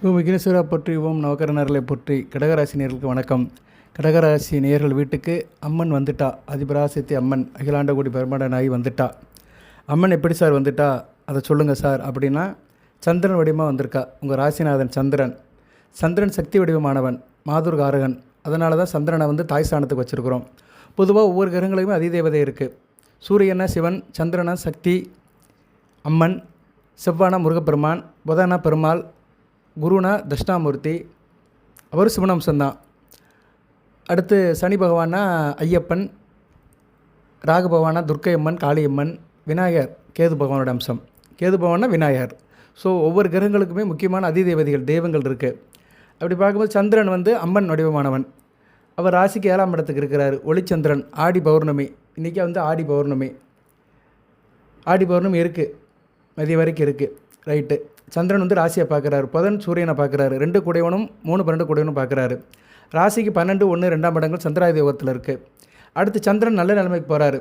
ஓம் விக்னேஸ்வரா போற்றி, ஓம் நவகரணர்களை போற்றி. கடகராசி நேயர்களுக்கு வணக்கம். கடகராசி நேயர்கள் வீட்டுக்கு அம்மன் வந்துட்டா. அதிபராசக்தி அம்மன் அகிலாண்ட கோடி பிரம்மாண்டனாகி வந்துட்டா. அம்மன் எப்படி சார் வந்துட்டா, அதை சொல்லுங்கள் சார் அப்படின்னா, சந்திரன் வடிவமாக வந்திருக்கா. உங்கள் ராசிநாதன் சந்திரன். சந்திரன் சக்தி வடிவமானவன், மாதுர்காரகன். அதனால தான் சந்திரனை தாய் ஸ்தானத்துக்கு வச்சுருக்குறோம். பொதுவாக ஒவ்வொரு கிரகங்களுக்குமே அதிதேவதை இருக்குது. சூரியனா சிவன், சந்திரனா சக்தி அம்மன், செவ்வானா முருகப்பெருமான், புதனா பெருமாள், குருனா தட்சிணாமூர்த்தி, அவர் சிவனம்சந்தான். அடுத்து சனி பகவானா ஐயப்பன், ராகு பகவானா துர்க்கையம்மன் காளியம்மன், விநாயகர் கேது பகவானோட அம்சம். கேது பகவானா விநாயகர். ஸோ ஒவ்வொரு கிரகங்களுக்குமே முக்கியமான அதிதேவதைகள் தெய்வங்கள் இருக்குது. அப்படி பார்க்கும்போது சந்திரன் அம்மன் வடிவமானவன். அவர் ராசிக்கு 7ஆம் இடத்துக்கு இருக்கிறார். ஒளிச்சந்திரன். ஆடி பௌர்ணமி. இன்றைக்கி ஆடி பௌர்ணமி. ஆடி பௌர்ணமி இருக்குது, மதியம் வரைக்கும் இருக்குது. ரைட்டு. சந்திரன் ராசியை பார்க்குறாரு. புதன் சூரியனை பார்க்குறாரு. 2 கூடையவனும் 3 12 கூடையவனும் பார்க்குறாரு. ராசிக்கு 12 1 2ஆம் இடங்கள் சந்திராயுத யோகத்தில் இருக்குது. அடுத்து சந்திரன் நல்ல நிலைமைக்கு போகிறாரு.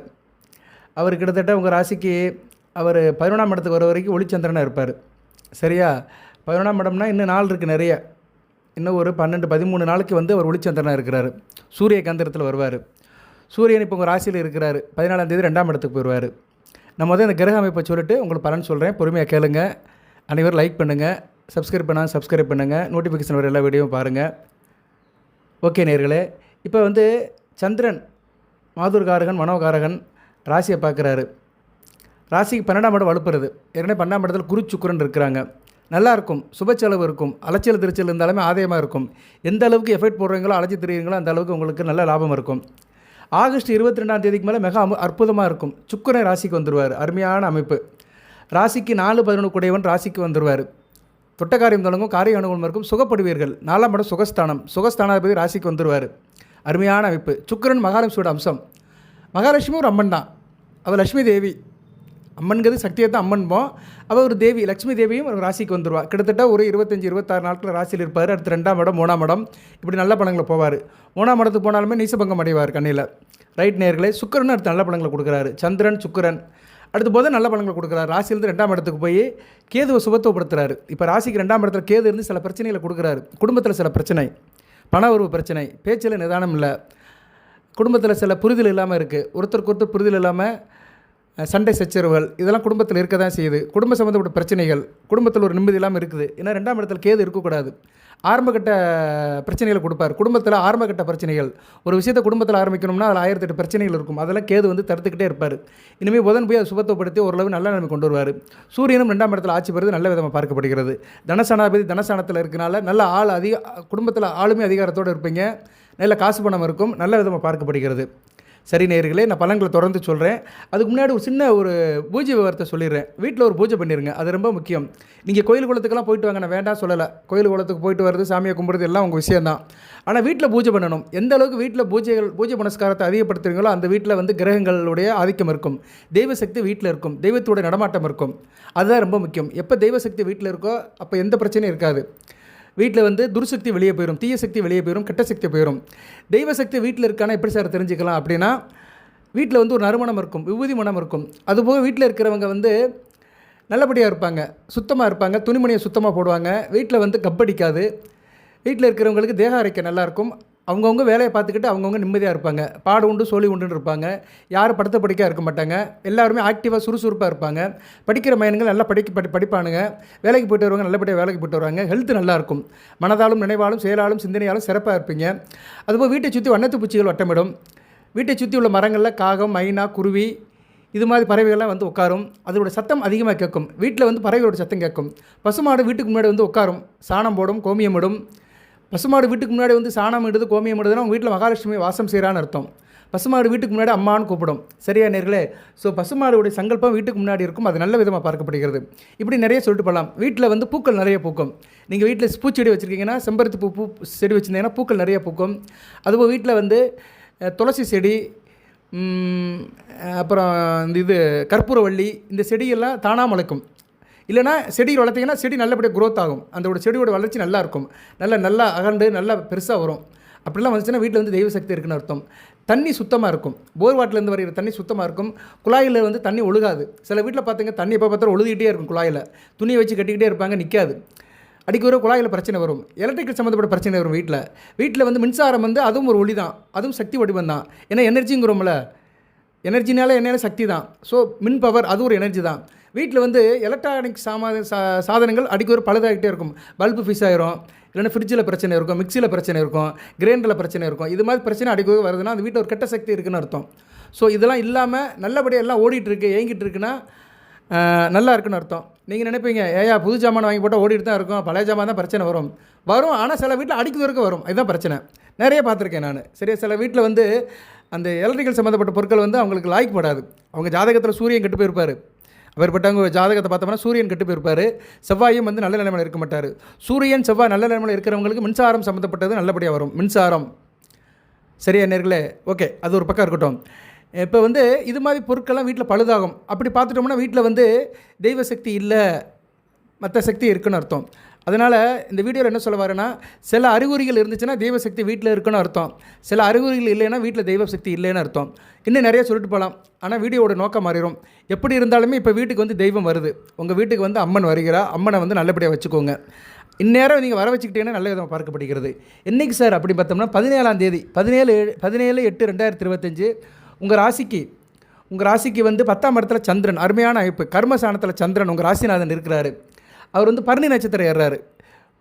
அவர் கிட்டத்தட்ட உங்கள் ராசிக்கு அவர் 11ஆம் இடத்துக்கு வர வரைக்கும் ஒளிச்சந்திரனாக இருப்பார். சரியா? 11ஆம் இடம்னா இன்னும் நாள் இருக்குது நிறைய. இன்னும் ஒரு 12 13 நாளைக்கு அவர் ஒளிச்சந்திரனாக இருக்கிறார். சூரிய கந்திரத்தில் வருவார். சூரியன் இப்போ உங்கள் ராசியில் இருக்கிறார். 14ஆம் தேதி 2ஆம் இடத்துக்கு போயிடுவார். நான் இந்த கிரக அமைப்பை சொல்லிட்டு உங்களுக்கு பலன் சொல்கிறேன். பொறுமையாக கேளுங்க. அனைவரும் லைக் பண்ணுங்கள். சப்ஸ்கிரைப் பண்ணுங்கள். நோட்டிஃபிகேஷன் வர எல்லா வீடியோவும் பாருங்கள். ஓகே நேயர்களே, இப்போ சந்திரன் மாதுர்காரகன், மனோகாரகன் ராசியை பார்க்குறாரு. ராசிக்கு 12ஆம் இடம் வலுப்புறது. ஏற்கனவே 12ஆம் இடத்துல குரு சுக்கிரன் இருக்கிறாங்க. நல்லாயிருக்கும். சுப செலவு இருக்கும். அலைச்சல் திருச்சல் இருந்தாலுமே ஆதாயமாக இருக்கும். எந்த அளவுக்கு எஃபெக்ட் போடுறீங்களோ, அலைச்சி திரியுங்களோ அந்த அளவுக்கு உங்களுக்கு நல்ல லாபம் இருக்கும். ஆகஸ்ட் 22ஆம் தேதிக்கு மேலே மிக அற்புதமாக இருக்கும். சுக்கிரன் ராசிக்கு வந்துடுவார். அருமையான அமைப்பு. ராசிக்கு 4 11 கூடையவன் ராசிக்கு வந்துடுவார். தொட்டக்காரியம் தொடங்கும், காரிய அனுகூலம் இருக்கும். சுகப்படுவீர்கள். 4ஆம் இடம் சுகஸ்தானம். சுகஸ்தானாதிபதி ராசிக்கு வந்துடுவார். அருமையான அமைப்பு. சுக்கிரன் மகாலட்சுமியோட அம்சம். மகாலட்சுமி ஒரு அம்மன் தான். அவள் லட்சுமி தேவி. அம்மன்கிறது சக்தியை தான் அம்மன்போம். அவள் ஒரு தேவி. லட்சுமி தேவியும் ஒரு ராசிக்கு வந்துடுவாள். கிட்டத்தட்ட ஒரு 25 26 நாட்கள் ராசியில் இருப்பார். அடுத்து 2ஆம் இடம் 3ஆம் இடம் இப்படி நல்ல பலங்களை போவார். 3ஆம் இடத்துக்கு போனாலுமே நீசபங்கம் அடைவார் கண்ணியில். ரைட் நேயர்களே, சுக்கிரன் அடுத்து நல்ல பலங்களை கொடுக்குறாரு. சந்திரன் சுக்கிரன். அடுத்து போது நல்ல பலன்கள் கொடுக்குறாரு. ராசியிலிருந்து 2ஆம் இடத்துக்கு போய் கேதுவை சுபத்துவப்படுத்துறாரு. இப்போ ராசிக்கு 2ஆம் இடத்துல கேது இருந்து சில பிரச்சனைகளை கொடுக்குறாரு. குடும்பத்தில் சில பிரச்சனை, பண உறவு பிரச்சனை, பேச்சில் நிதானம் இல்லை, குடும்பத்தில் சில புரிதல் இல்லாமல் இருக்குது, ஒருத்தருக்கு ஒருத்தர் புரிதல் இல்லாமல் சண்டை சச்சரவுகள் இதெல்லாம் குடும்பத்தில் இருக்க தான் செய்யுது. குடும்ப சம்மந்தப்பட்ட பிரச்சனைகள், குடும்பத்தில் ஒரு நிம்மதி இல்லாமல் இருக்குது. ஏன்னா 2ஆம் இடத்துல கேது இருக்கக்கூடாது. ஆரம்பகட்ட பிரச்சனைகளை கொடுப்பார். குடும்பத்தில் ஆரம்பகட்ட பிரச்சனைகள், ஒரு விஷயத்தை குடும்பத்தில் ஆரம்பிக்கணும்னா அதில் 1008 பிரச்சனைகள் இருக்கும். அதெல்லாம் கேது தடுத்துக்கிட்டே இருப்பார். இனிமேல் புதன் போய் அதை சுபத்துவப்படுத்தி ஓரளவு நல்ல நிலைமை கொண்டு வருவார். சூரியனும் 2ஆம் இடத்துல ஆட்சி பெறுவது நல்ல விதமாக பார்க்கப்படுகிறது. தனசனாதிபதி தனஸ்தானத்தில் இருக்கனால நல்ல ஆள் குடும்பத்தில் ஆளுமே அதிகாரத்தோடு இருப்பீங்க. நல்ல காசு பணம் இருக்கும். நல்ல விதமாக பார்க்கப்படுகிறது. சரி நேயர்களே, நான் பலன்களை தொடர்ந்து சொல்கிறேன். அதுக்கு முன்னாடி ஒரு சின்ன பூஜை விவரத்தை சொல்லிடுறேன். வீட்டில் ஒரு பூஜை பண்ணிடுங்க. அது ரொம்ப முக்கியம். நீங்கள் கோயில் குளத்துக்கெல்லாம் போயிட்டு வாங்க, நான் வேண்டாம் சொல்லலை. கோயில் குளத்துக்கு போயிட்டு வருது, சாமியை கும்பிட்றது எல்லாம் உங்கள் விஷயந்தான். ஆனால் வீட்டில் பூஜை பண்ணணும். எந்த அளவுக்கு வீட்டில் பூஜை புனஸ்காரத்தை அதிகப்படுத்துறீங்களோ அந்த வீட்டில் கிரகங்களுடைய ஆதிக்கம் இருக்கும். தெய்வசக்தி வீட்டில் இருக்கும். தெய்வத்தோட நடமாட்டம் இருக்கும். அதுதான் ரொம்ப முக்கியம். எப்போ தெய்வசக்தி வீட்டில் இருக்கோ அப்போ எந்த பிரச்சனையும் இருக்காது. வீட்டில் துர்சக்தி வெளியே போயிடும், தீய சக்தி வெளியே போயிடும், கெட்ட சக்தி போயிடும். தெய்வசக்தி வீட்டில் இருக்கானா எப்படி சார் தெரிஞ்சுக்கலாம் அப்படின்னா, வீட்டில் ஒரு நறுமணம் இருக்கும், விபூதி மனம் இருக்கும். அதுபோக வீட்டில் இருக்கிறவங்க நல்லபடியாக இருப்பாங்க, சுத்தமாக இருப்பாங்க, துணிமணியை சுத்தமாக போடுவாங்க. வீட்டில் கப்படிக்காது. வீட்டில் இருக்கிறவங்களுக்கு தேக அரைக்க நல்லாயிருக்கும். அவங்கவுங்க வேலையை பார்த்துக்கிட்டு அவங்கவுங்க நிம்மதியாக இருப்பாங்க. பாடு உண்டு சோழி உண்டுன்னு இருப்பாங்க. யாரும் படுத்த படிக்க இருக்க மாட்டாங்க. எல்லாருமே ஆக்டிவாக சுறுசுறுப்பாக இருப்பாங்க. படிக்கிற மையன்கள் நல்லா படிப்பானுங்க. வேலைக்கு போய்ட்டு வருவாங்க, நல்லபடியாக வேலைக்கு போய்ட்டு வருவாங்க. ஹெல்த் நல்லாயிருக்கும். மனதாலும் நினைவாலும் செயலாலும் சிந்தனையாலும் சிறப்பாக இருப்பீங்க. அதுபோல் வீட்டை சுற்றி வண்ணத்து பூச்சிகள் வட்டமிடும். வீட்டை சுற்றி உள்ள மரங்களில் காகம், மைனா, குருவி இது மாதிரி பறவைகள்லாம் உட்காரும். அதோட சத்தம் அதிகமாக கேட்கும். வீட்டில் பறவைகளோட சத்தம் கேட்கும். பசுமாடு வீட்டுக்கு முன்னாடி உட்காரும், சாணம் போடும், கோமியம் இடும். பசுமாடு வீட்டுக்கு முன்னாடி சாணம் இடுது, கோமியம் இடுதுன்னா அவங்க வீட்டில் மகாலட்சுமி வாசம் செய்கிறான்னு அர்த்தம். பசுமாடு வீட்டுக்கு முன்னாடி அம்மான்னு கூப்பிடும். சரியா நேர்களே? ஸோ பசுமாடுடைய சங்கல்பம் வீட்டுக்கு முன்னாடி இருக்கும். அது நல்ல விதமாக பார்க்கப்படுகிறது. இப்படி நிறைய சொல்லிட்டு போகலாம். வீட்டில் பூக்கள் நிறைய பூக்கும். நீங்கள் வீட்டில் பூச்செடி வச்சுருக்கீங்கன்னா, செம்பருத்தி பூ செடி வச்சுருந்தீங்கன்னா பூக்கள் நிறைய பூக்கும். அதுபோல் வீட்டில் துளசி செடி, அப்புறம் கற்பூரவள்ளி, இந்த செடியெல்லாம் தானாக முளைக்கும். இல்லைனா செடி வளர்த்திங்கன்னா செடி நல்லபடியாக க்ரோத் ஆகும். அந்த செடியோட வளர்ச்சி நல்லாயிருக்கும். நல்லா அகண்டு நல்லா பெருசாக வரும். அப்படிலாம் வந்துச்சுன்னா வீட்டில் தெய்வ சக்தி இருக்குன்னு அர்த்தம். தண்ணி சுத்தமாக இருக்கும். போர் வாட்டிலேருந்து வருகிற தண்ணி சுத்தமாக இருக்கும். குழாயில் தண்ணி ஒழுகாது. சில வீட்டில் பார்த்திங்க தண்ணி எப்போ பார்த்தாலும் ஒழுகிட்டே இருக்கும். குழாயில் துணியை வச்சு கட்டிக்கிட்டே இருப்பாங்க, நிற்காது. அடிக்கடி குழாயில் பிரச்சனை வரும், எலக்ட்ரிக்கல் சம்மந்தப்பட்ட பிரச்சனை வரும். வீட்டில் வந்து மின்சாரம் வந்து அதுவும் ஒரு ஒளி தான், அதுவும் சக்தி வடிவம் தான். ஏன்னா எனர்ஜிங்கிறோம்ல, எனர்ஜினால என்ன சக்தி தான். ஸோ மின் பவர் அது ஒரு எனர்ஜி தான். வீட்டில் வந்து எலக்ட்ரானிக் சாதனங்கள் அடிக்கடி பழுதாகிட்டே இருக்கும். பல்பு ஃபிஸ் ஆயிரும், இல்லைன்னா ஃப்ரிட்ஜில் பிரச்சனை இருக்கும், மிக்சியில் பிரச்சனை இருக்கும், கிரைண்டரில் பிரச்சனை இருக்கும். இது மாதிரி பிரச்சனை அடிக்கடி வருதுன்னா அந்த வீட்டில் ஒரு கெட்ட சக்தி இருக்குதுன்னு அர்த்தம். ஸோ இதெல்லாம் இல்லாமல் நல்லபடியாக எல்லாம் ஓடிட்டுருக்கு, ஏங்கிட்டு இருக்குன்னா நல்லா இருக்குன்னு அர்த்தம். நீங்கள் நினைப்பீங்க, ஏயா புது ஜாமான் வாங்கி போட்டால் ஓடிட்டு தான் இருக்கும், பழைய ஜாமான் தான் பிரச்சனை வரும். ஆனால் சில வீட்டில் அடிக்கடி வரைக்கும் வரும். இதுதான் பிரச்சனை. நிறைய பார்த்துருக்கேன் நான். சரியா, சில வீட்டில் வந்து அந்த எலக்ட்ரிக்கல் சம்மந்தப்பட்ட பொருட்கள் வந்து அவங்களுக்கு லாய்க்கப்படாது. அவங்க ஜாதகத்தில் சூரியன் கெட்டு போயிருப்பார். அவர்பட்டவங்க ஜாதகத்தை பார்த்தோம்னா சூரியன் கெட்டு போயிருப்பார். செவ்வாயும் வந்து நல்ல நிலைமையில் இருக்க மாட்டார். சூரியன் செவ்வாய் நல்ல நிலைமையில் இருக்கிறவங்களுக்கு மின்சாரம் சம்மந்தப்பட்டது நல்லபடியாக வரும். மின்சாரம் சரியா நேர்களே? ஓகே, அது ஒரு பக்கம் இருக்கட்டும். இப்போ வந்து இது மாதிரி பொருட்கள்லாம் வீட்டில் பழுதாகும். அப்படி பார்த்துட்டோம்னா வீட்டில் வந்து தெய்வ சக்தி இல்லை, மற்ற சக்தி இருக்குன்னு அர்த்தம். அதனால் இந்த வீடியோவில் என்ன சொல்ல வரேன்னா, சில அறிகுறிகள் இருந்துச்சுன்னா தெய்வ சக்தி வீட்டில் இருக்குன்னு அர்த்தம், சில அறிகுறிகள் இல்லைன்னா வீட்டில் தெய்வ சக்தி இல்லைன்னு அர்த்தம். இன்னும் நிறைய சொல்லிட்டு போகலாம், ஆனால் வீடியோவோட நோக்கம் மாறிடும். எப்படி இருந்தாலுமே இப்போ வீட்டுக்கு வந்து தெய்வம் வருது, உங்கள் வீட்டுக்கு வந்து அம்மன் வருகிறா. அம்மனை வந்து நல்லபடியாக வச்சுக்கோங்க. இந்நேரம் நீங்கள் வர வச்சுக்கிட்டீங்கன்னா நல்ல விதமாக பார்க்கப்படுகிறது. என்றைக்கு சார் அப்படி பார்த்தோம்னா 17ஆம் தேதி 17/8/2025 உங்கள் ராசிக்கு வந்து 10ஆம் இடத்துல சந்திரன், அருமையான அமைப்பு, கர்மசானத்தில் சந்திரன் உங்கள் ராசிநாதன் இருக்கிறாரு. அவர் வந்து பரணி நட்சத்திரம் ஏறாரு.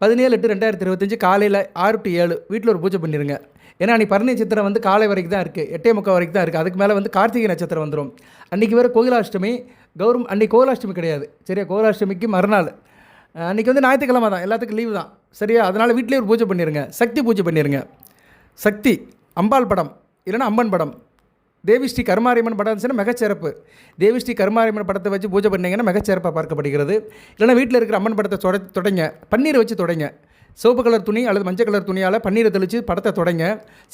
17/8/2025 காலையில் 6 to 7 வீட்டில் ஒரு பூஜை பண்ணிடுங்க. ஏன்னா அன்றைக்கி பரணி நட்சத்திரம் வந்து காலை வரைக்கும் தான் இருக்குது, 8:45 வரைக்கும் தான் இருக்குது. அதுக்கு மேலே வந்து கார்த்திகை நட்சத்திரம் வந்துடும். அன்றைக்கி வேறு கோகுலாஷ்டமி, அன்றைக்கி கோகுலாஷ்டமி கிடையாது. சரியா, கோகுலாஷ்டமிக்கு மறுநாள் அன்றைக்கி வந்து ஞாயிற்றுக்கிழமை தான், எல்லாத்துக்கும் லீவு தான். சரியா, அதனால் வீட்டிலே ஒரு பூஜை பண்ணிடுங்க, சக்தி பூஜை பண்ணிடுங்க. சக்தி அம்பாள் படம் இல்லைன்னா அம்மன் படம், தேவி ஸ்ரீ கருமாரியம்மன் படம் இருந்துச்சுன்னா மிகச்சிறப்பு. தேவி ஸ்ரீ கருமாரியம்மன் படத்தை வச்சு பூஜை பண்ணிங்கன்னா மிகச்சிறப்பாக பார்க்கப்படுகிறது. இல்லைனா வீட்டில் இருக்கிற அம்மன் படத்தை தொடங்க, பன்னீரை வச்சு தொடங்க. சிவப்பு கலர் துணி அல்லது மஞ்சள் கலர் துணியால் பன்னீரை தெளித்து படத்தை தொடங்க.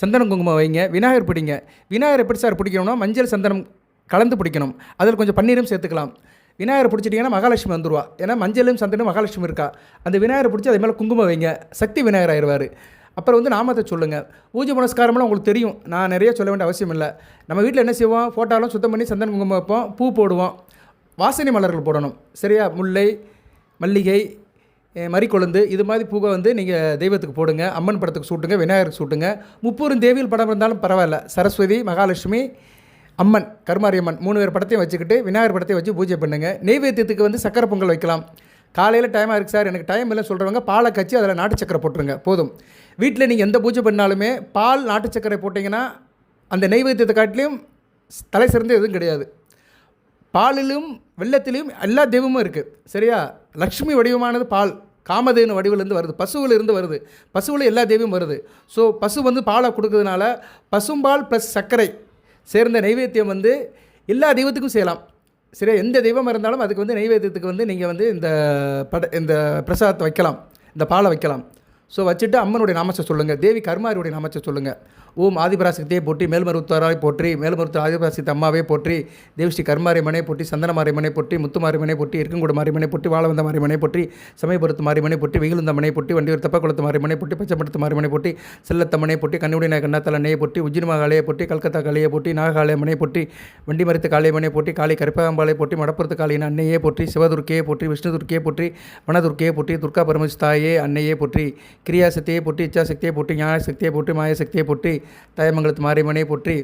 சந்தனம் குங்குமம் வைங்க. விநாயகர் பிடிங்க. விநாயகர் எப்படி சார் பிடிக்கணும்னா மஞ்சள் சந்தனம் கலந்து பிடிக்கணும், அதில் கொஞ்சம் பன்னீரும் சேர்த்துக்கலாம். விநாயகரை பிடிச்சிட்டிங்கன்னா மகாலட்சுமி வந்துடுவா. ஏன்னா மஞ்சளும் சந்தனம் மகாலட்சுமி இருக்கா. அந்த விநாயகரை பிடிச்சி அதே மேலே குங்குமம் வைங்க, சக்தி விநாயகர் ஆயிடுவார். அப்புறம் வந்து நாமத்தை சொல்லுங்கள். பூஜை புனஸ்காரம்லாம் உங்களுக்கு தெரியும், நான் நிறைய சொல்ல வேண்டிய அவசியம் இல்லை. நம்ம வீட்டில் என்ன செய்வோம், ஃபோட்டோலாம் சுத்தம் பண்ணி சந்தன குங்குமம் வைப்போம், பூ போடுவோம், வாசனை மலர்கள் போடணும். சரியா, முல்லை, மல்லிகை, மறிக்கொழுந்து, இது மாதிரி பூவை வந்து நீங்கள் தெய்வத்துக்கு போடுங்க. அம்மன் படத்துக்கு சூட்டுங்க, விநாயகருக்கு சூட்டுங்க. 30 தேவியில் படம் இருந்தாலும் பரவாயில்ல. சரஸ்வதி, மகாலட்சுமி, அம்மன், கருமாரியம்மன் 3 பேர் படத்தையும் வச்சுக்கிட்டு விநாயகர் படத்தையும் வச்சு பூஜை பண்ணுங்கள். நெய்வேத்தியத்துக்கு வந்து சக்கரை பொங்கல் வைக்கலாம். காலையில் டைமாக இருக்குது சார், எனக்கு டைம் இல்லை சொல்கிறவங்க பாலை கச்சி அதில் நாட்டு சக்கரை போட்டுருங்க, போதும். வீட்டில் நீங்கள் எந்த பூஜை பண்ணாலுமே பால் நாட்டு சக்கரை போட்டிங்கன்னா அந்த நெய்வேத்தியத்தை காட்டிலையும் தலை சிறந்து எதுவும் கிடையாது. பாலிலும் வெள்ளத்திலையும் எல்லா தெய்வமும் இருக்குது. சரியா, லக்ஷ்மி வடிவமானது பால், காமதேனு வடிவிலேருந்து வருது, பசுவிலிருந்து வருது, பசுவில் எல்லா தெய்வமும் வருது. ஸோ பசு வந்து பாலை கொடுக்கறதுனால பசும்பால் ப்ளஸ் சர்க்கரை சேர்ந்த நைவேத்தியம் வந்து எல்லா தெய்வத்துக்கும் செய்யலாம். சரியா, எந்த தெய்வம் இருந்தாலும் அதுக்கு வந்து நைவேத்தியத்துக்கு வந்து நீங்கள் வந்து இந்த பிரசாதத்தை வைக்கலாம், இந்த பாலை வைக்கலாம். ஸோ வச்சுட்டு அம்மனுடைய நாமத்தை சொல்லுங்கள், தேவி கருமாரியுடைய நாமத்தை சொல்லுங்கள். ஓம் ஆதிபராசக்தியை போற்றி, மேல்மருத்துவராய் போற்றி, மேல்மருத்துவ ஆதிபராசக்தி அம்மாவே போற்றி, தேவி ஸ்ரீ கருமாரியம்மனை போற்றி, சந்தன மாரியம்மனை போற்றி, முத்து மாரியம்மனை போற்றி, இருக்கங்கூட மாரியம்மனை போற்றி, வாழவந்த மாரியம்மனை போற்றி, சமயபுரத்து மாரியம்மனை போற்றி, வெயிலுந்தம்மனை போற்றி, வண்டியூர் தப்பக்குளத்து மாரியம்மனை போற்றி, பச்சைப்படத்து மாரியம்மனை போற்றி, செல்லத்தம்மனை போற்றி, கண்ணுடைய கண்ணாத்தலனையை போற்றி, உஜ்ஜினிமா காளையை போற்றி, கல்கத்தா காளையை போற்றி, நாகாலயம்மனை போற்றி, வண்டி மரித்த காளையம்மனை போற்றி, காளி கருப்பாம்பாளை போற்றி, மடப்புறத்து காளியின் அன்னையே போற்றி, சிவதுர்க்கையை போற்றி, விஷ்ணு துர்க்கையை போற்றி, வனதுர்க்கையை போற்றி, துர்கா பரமசித்தாயே அன்னையே போற்றி, கிரியாசக்தியை போற்றி, இச்சாசக்தியை போற்றி, ஞானசக்தியை போற்றி, மாயசக்தியை போற்றி, தாயமங்கலத்து மாரியம்மனை போற்றி,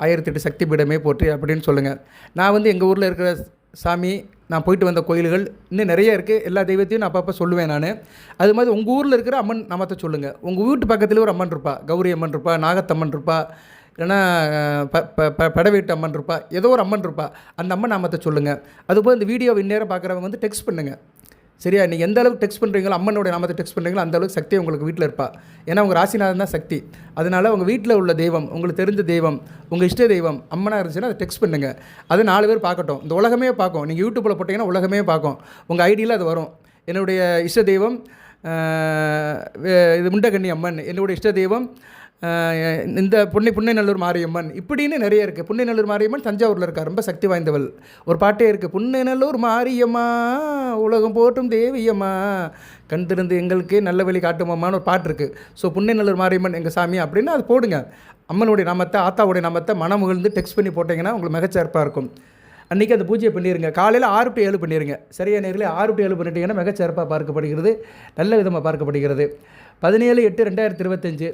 1008 சக்தி பீடமே போற்றி அப்படின்னு சொல்லுங்கள். நான் வந்து எங்கள் ஊரில் இருக்கிற சாமி, நான் போயிட்டு வந்த கோயில்கள் இன்னும் நிறைய இருக்குது. எல்லா தெய்வத்தையும் நான் அப்பப்போ சொல்லுவேன் நான். அது மாதிரி உங்கள் ஊரில் இருக்கிற அம்மன் நாமத்தை சொல்லுங்கள். உங்கள் வீட்டு பக்கத்தில் ஒரு அம்மன் இருப்பா, கௌரி அம்மன் இருப்பா, நாகத்தம்மன் இருப்பா, இல்லைன்னா படவேட்டு அம்மன் இருப்பா, ஏதோ ஒரு அம்மன் இருப்பா, அந்த அம்மன் நாமத்தை சொல்லுங்கள். அதுபோல் இந்த வீடியோ இந்நேரம் பார்க்குறவங்க வந்து டெக்ஸ்ட் பண்ணுங்கள். சரியா, நீங்கள் எந்த அளவுக்கு டெக்ஸ்ட் பண்ணுறீங்களோ, அம்மனோட நாமத்தை டெக்ஸ்ட் பண்ணுறீங்களோ அந்த அளவுக்கு சக்தி உங்களுக்கு வீட்டில் இருப்பா. ஏன்னா உங்கள் ராசிநாதன் தான் சக்தி. அதனால் உங்கள் வீட்டில் உள்ள தெய்வம், உங்களுக்கு தெரிஞ்ச தெய்வம், உங்கள் இஷ்ட தெய்வம் அம்மனாக இருந்துச்சுன்னா அதை டெக்ஸ்ட் பண்ணுங்கள். அது 4 பேர் பார்க்கட்டும், இந்த உலகமே பார்க்கும். நீங்கள் யூடியூப்பில் போட்டிங்கன்னா உலகமே பார்க்கும், உங்கள் ஐடியில் அது வரும். என்னுடைய இஷ்ட தெய்வம் இது முண்டகண்ணி அம்மன், என்னுடைய இஷ்ட தெய்வம் இந்த புன்னைநல்லூர் மாரியம்மன், இப்படின்னு நிறைய இருக்குது. புன்னைநல்லூர் மாரியம்மன் தஞ்சாவூரில் இருக்கா, ரொம்ப சக்தி வாய்ந்தவள். ஒரு பாட்டே இருக்குது, புன்னைநல்லூர் மாரியம்மா உலகம் போற்றும் தேவியம்மா கண் திறந்து எங்களுக்கு நல்ல வழி காட்டுமான்னு ஒரு பாட்டு இருக்குது. ஸோ புன்னைநல்லூர் மாரியம்மன் எங்கள் சாமி அப்படின்னு அது போடுங்க. அம்மனுடைய நாமத்தை, ஆத்தாவுடைய நாமத்தை மனமுகிழ்ந்து டெக்ஸ்ட் பண்ணி போட்டிங்கன்னா உங்களுக்கு மிகச்சிறப்பாக இருக்கும். அன்றைக்கி அந்த பூஜையை பண்ணிடுங்க. காலையில் 6 to 7 பண்ணிடுங்க. சரியா நேர்களே, 6 to 7 பண்ணிட்டீங்கன்னா மிகச்சிறப்பாக பார்க்கப்படுகிறது, நல்ல விதமாக பார்க்கப்படுகிறது. 17/8/2025.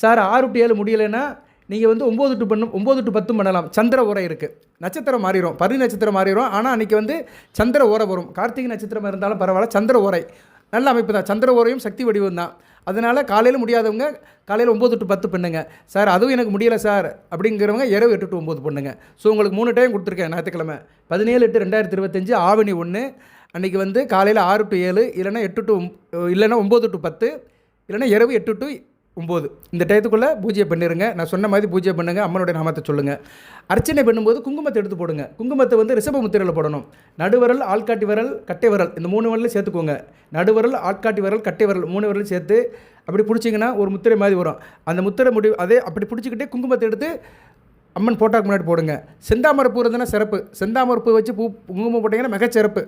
சார் 6 to 7 முடியலைன்னா நீங்கள் வந்து 9 to 10 பண்ணலாம். சந்திர உரை இருக்குது, நட்சத்திரம் மாறிடும், பரணி நட்சத்திரம் மாறிடும். ஆனால் அன்றைக்கி வந்து சந்திர ஓரை வரும். கார்த்திகை நட்சத்திரமாக இருந்தாலும் பரவாயில்ல, சந்திர ஓரை நல்ல அமைப்பு தான். சந்திர ஓரையும் சக்தி வடிவம் தான். அதனால் காலையில் முடியாதவங்க காலையில் 9 to 10 பண்ணுங்க. சார் அதுவும் எனக்கு முடியலை சார் அப்படிங்கிறவங்க இரவு 8 to 9 பண்ணுங்க. ஸோ உங்களுக்கு 3 டைம் கொடுத்துருக்கேன். ஞாயிற்றுக்கிழமை 17/8/2025 ஆவணி 1 அன்றைக்கி வந்து காலையில் 6 to 7, இல்லைன்னா 8 to இல்லைன்னா 9 to 10, இல்லைன்னா இரவு 8 to 9 இந்த டயத்துக்குள்ளே பூஜை பண்ணிடுங்க. நான் சொன்ன மாதிரி பூஜை பண்ணுங்கள். அம்மனுடைய நாமத்தை சொல்லுங்கள். அர்ச்சனை பண்ணும்போது குங்குமத்தை எடுத்து போடுங்க. குங்குமத்தை வந்து ரிஷப முத்திரையில் போடணும். நடுவரல், ஆள்காட்டி விரல், கட்டை விரல் இந்த 3 விரலையும் சேர்த்துக்கோங்க. நடுவரல், ஆள்காட்டி விரல், கட்டை விரல் 3 விரலையும் சேர்த்து அப்படி பிடிச்சிங்கன்னா ஒரு முத்திரை மாதிரி வரும். அந்த முத்திரை அதே அப்படி பிடிச்சிக்கிட்டே குங்குமத்தை எடுத்து அம்மன் போட்டாக்கு முன்னாடி போடுங்க. செந்தாமரைப்பூ இருந்ததுன்னா சிறப்பு. செந்தாமரைப்பூ வச்சு குங்குமம் போட்டிங்கன்னா மிகச்சிறப்பு.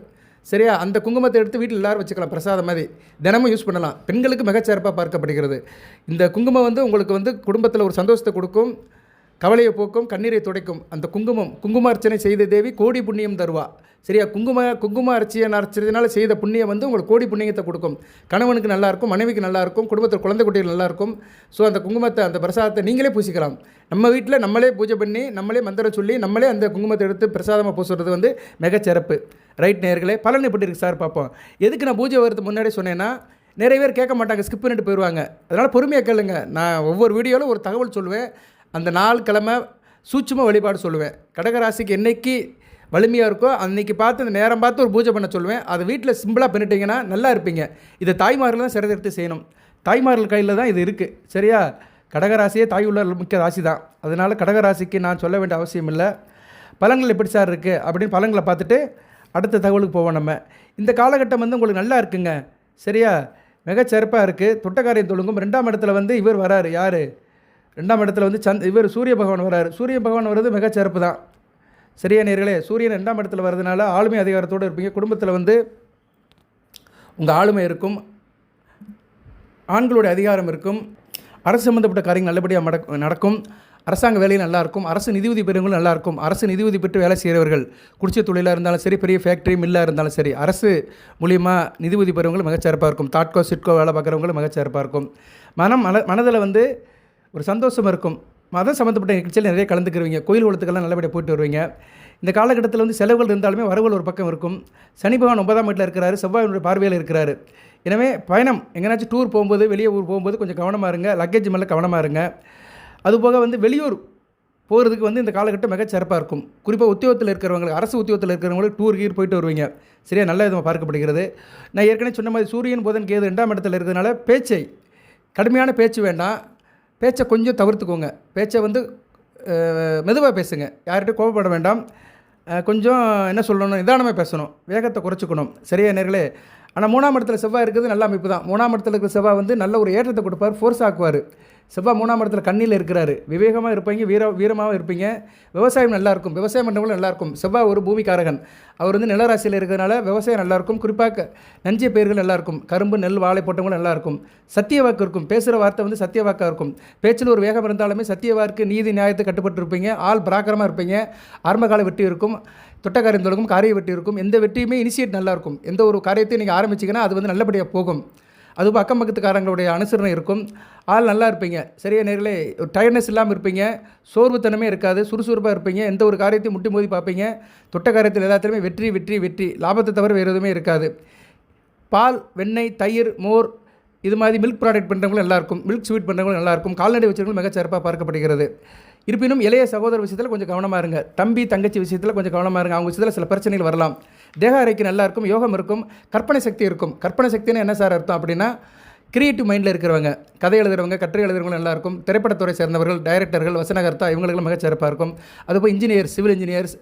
சரியா, அந்த குங்குமத்தை எடுத்து வீட்டில் எல்லோரும் வச்சுக்கலாம், பிரசாதம் மாதிரி தினமும் யூஸ் பண்ணலாம். பெண்களுக்கு மிகச்சிறப்பாக பார்க்கப்படுகிறது. இந்த குங்குமம் வந்து உங்களுக்கு வந்து குடும்பத்தில் ஒரு சந்தோஷத்தை கொடுக்கும், கவலையை போக்கும், கண்ணீரை துடைக்கும். அந்த குங்கும அர்ச்சனை செய்த தேவி கோடி புண்ணியம் தருவா. சரியா, குங்கும அர்ச்சனையினால் செய்த புண்ணியம் வந்து உங்களுக்கு கோடி புண்ணியத்தை கொடுக்கும். கணவனுக்கு நல்லாயிருக்கும், மனைவிக்கு நல்லாயிருக்கும், குடும்பத்தில் குழந்தை குட்டிகள் நல்லாயிருக்கும். ஸோ அந்த குங்குமத்தை, அந்த பிரசாதத்தை நீங்களே பூசிக்கலாம். நம்ம வீட்டில் நம்மளே பூஜை பண்ணி, நம்மளே மந்திரம் சொல்லி, நம்மளே அந்த குங்குமத்தை எடுத்து பிரசாதமாக பூசுறது வந்து மிகச்சிறப்பு. ரைட் நேயர்களே, பலன் எப்படி இருக்குது சார் பார்ப்போம். எதுக்கு நான் பூஜை வரதுக்கு முன்னாடி சொன்னேன்னா, நிறைய பேர் கேட்க மாட்டாங்க, ஸ்கிப் பண்ணிட்டு போயிடுவாங்க. அதனால் பொறுமையாக கேளுங்க. நான் ஒவ்வொரு வீடியோவில் ஒரு தகவல் சொல்லுவேன். அந்த நாள் கிழமை சூட்சும வழிபாடு சொல்லுவேன். கடகராசிக்கு என்றைக்கு வலிமையாக இருக்கோ அன்றைக்கி பார்த்து அந்த நேரம் பார்த்து ஒரு பூஜை பண்ண சொல்லுவேன். அதை வீட்டில் சிம்பிளாக பண்ணிட்டீங்கன்னா நல்லா இருப்பீங்க. இதை தாய்மார்கள் தான் சிறந்தெடுத்து செய்யணும். தாய்மார்கள் கையில் தான் இது இருக்குது. சரியா, கடகராசியே தாய் உள்ள முக்கிய ராசி தான். அதனால் கடகராசிக்கு நான் சொல்ல வேண்டிய அவசியம் இல்லை. பலன்கள் எப்படி சார் இருக்குது அப்படின்னு பலன்களை பார்த்துட்டு அடுத்த தகவலுக்கு போவோம். நம்ம இந்த காலகட்டம் வந்து உங்களுக்கு நல்லா இருக்குங்க. சரியா, மிகச்சிறப்பாக இருக்குது. தொட்டக்காரியம் தொழுங்கும். 2ஆம் இடத்துல வந்து இவர் வராரு. யார்? 2ஆம் இடத்துல வந்து இவர் சூரிய பகவான் வராரு. சூரிய பகவான் வர்றது மிகச்சிறப்பு தான். சரியா நேர்களே, சூரியன் 2ஆம் இடத்துல வர்றதுனால ஆளுமை அதிகாரத்தோடு இருப்பீங்க. குடும்பத்தில் வந்து உங்கள் ஆளுமை இருக்கும், ஆண்களுடைய அதிகாரம் இருக்கும், அரசு சம்மந்தப்பட்ட காரியங்கள் நல்லபடியாக நடக்கும். அரசாங்க வேலையும் நல்லாயிருக்கும். அரசு நிதியுதவி பெறுவங்களும் நல்லாயிருக்கும். அரசு நிதியுதவி பெற்று வேலை செய்கிறவர்கள், குடிச்ச தொழிலாக இருந்தாலும் சரி, பெரிய ஃபேக்ட்ரி மில்லாக இருந்தாலும் சரி, அரசு மூலியமாக நிதியுதவி பெறுவங்களும் மிகச்சிறப்பாக இருக்கும். தாட்கோ சிட்கோ வேலை பார்க்குறவங்களும் மிகச்சிறப்பாக இருக்கும். மனதில் வந்து ஒரு சந்தோஷம் இருக்கும். மதம் சம்மந்தப்பட்ட நிகழ்ச்சியில் நிறைய கலந்துக்குருவீங்க. கோயில் குளத்துக்கெல்லாம் நல்லபடியாக போயிட்டு வருவீங்க. இந்த காலகட்டத்தில் வந்து செலவுகள் இருந்தாலுமே வரவுகள் ஒரு பக்கம் இருக்கும். சனி பகவான் 9ஆம் வீட்டில் இருக்கிறாரு, செவ்வாயினுடைய பார்வையில் இருக்கிறாரு. எனவே பயணம் எங்கேனாச்சும் டூர் போகும்போது, வெளியே ஊர் போகும்போது கொஞ்சம் கவனமாக இருங்க. லக்கேஜ் மேலே கவனமாக இருங்க. அதுபோக வந்து வெளியூர் போகிறதுக்கு வந்து இந்த காலகட்டம் மிகச்சிறப்பாக இருக்கும். குறிப்பாக உத்தியோகத்தில் இருக்கிறவங்களுக்கு, அரசு உத்தியோகத்தில் இருக்கிறவங்களுக்கு டூர் போயிட்டு வருவீங்க. சரியா, நல்ல விதமாக பார்க்கப்படுகிறது. நான் ஏற்கனவே சொன்ன மாதிரி சூரியன் புதன் கேது 2ஆம் இடத்துல இருக்கிறதுனால கடுமையான பேச்சு வேண்டாம். பேச்சை கொஞ்சம் தவிர்த்துக்கோங்க. பேச்சை வந்து மெதுவாக பேசுங்க. யார்கிட்டையும் கோபப்பட வேண்டாம். கொஞ்சம் என்ன சொல்லணும், நிதானமாக பேசணும், வேகத்தை குறைச்சிக்கணும். சரியா நேர்களே. ஆனால் 3ஆம் இடத்துல செவ்வாய் இருக்கிறது நல்ல அமைப்பு தான். 3ஆம் இடத்துல இருக்கிற செவ்வாய் வந்து நல்ல ஒரு ஏற்றத்தை கொடுப்பார், ஃபோர்ஸ் ஆக்குவார். செவ்வாய் 3ஆம் இடத்துல கண்ணியில் இருக்கிறாரு. விவேகமாக இருப்பீங்க, வீரமாகவும் இருப்பீங்க. விவசாயம் நல்லாயிருக்கும், விவசாயம் பண்ணுறவங்களும் நல்லாயிருக்கும். செவ்வாய் ஒரு பூமிக்காரகன். அவர் வந்து நிலராசியில் இருக்கிறதுனால விவசாயம் நல்லாயிருக்கும். குறிப்பாக நஞ்சிய பயிர்கள் நல்லாயிருக்கும். கரும்பு, நெல், வாழை போட்டவங்களும் நல்லாயிருக்கும். சத்திய வாக்கு இருக்கும். பேசுகிற வார்த்தை வந்து சத்திய வாக்காக இருக்கும். பேச்சில் ஒரு வேகம் இருந்தாலுமே சத்திய வாக்கு, நீதி, நியாயத்தை கட்டுப்பட்டு இருப்பீங்க. ஆள் பிராக்கரமாக இருப்பீங்க. ஆரம்பகால வெற்றி இருக்கும். தொட்டக்காரியம் தொடங்கும், காரிய வெற்றி இருக்கும். எந்த வெற்றியுமே இனிஷியேட் நல்லாயிருக்கும். எந்த ஒரு காரியத்தையும் நீங்கள் ஆரம்பிச்சிங்கன்னா அது வந்து நல்லபடியாக போகும். அதுவும் அக்கம் பக்கத்துக்காரங்களுடைய அனுசரணை இருக்கும். ஆள் நல்லா இருப்பீங்க. சரியா நேர்களே, ஒரு டயர்னஸ் இல்லாமல் இருப்பீங்க. சோர்வுத்தனமே இருக்காது. சுறுசுறுப்பாக இருப்பீங்க. எந்த ஒரு காரியத்தையும் முட்டி மோதி பார்ப்பீங்க. தொட்ட காரியத்தில் எல்லாத்துலேயுமே வெற்றி வெற்றி வெற்றி. லாபத்தை தவிர வேறு எதுவுமே இருக்காது. பால், வெண்ணெய், தயிர், மோர் இது மாதிரி மில்க் ப்ராடக்ட் பண்ணுறவங்களும் நல்லாயிருக்கும். மில்க் ஸ்வீட் பண்ணுறவங்களும் நல்லாயிருக்கும். கால்நடை வச்சுருங்களும் மிகச்சிறப்பாக பார்க்கப்படுகிறது. இருப்பினும் இளைய சகோதர விஷயத்தில் கொஞ்சம் கவனமாக இருங்க. தம்பி தங்கச்சி விஷயத்தில் கொஞ்சம் கவனமாக இருங்க. அவங்க விஷயத்தில் சில பிரச்சனைகள் வரலாம். தேக ஆரோக்கியம் நல்லா இருக்கும். யோகம் இருக்கும். கற்பனை சக்தி இருக்கும். கற்பனை சக்தின்னு என்ன சார் அர்த்தம் அப்படின்னா, கிரியேட்டிவ் மைண்டில் இருக்கிறவங்க, கதை எழுதுறவங்க, கட்டுரை எழுதுறவங்க நல்லாயிருக்கும். திரைப்படத்துறை சேர்ந்தவர்கள், டைரக்டர்கள், வசனகர்த்தா இவங்களுக்கெல்லாம் மிகச்சிறப்பாக இருக்கும். அதுபோல் இன்ஜினியர்ஸ், சிவில் இன்ஜினியர்ஸ்,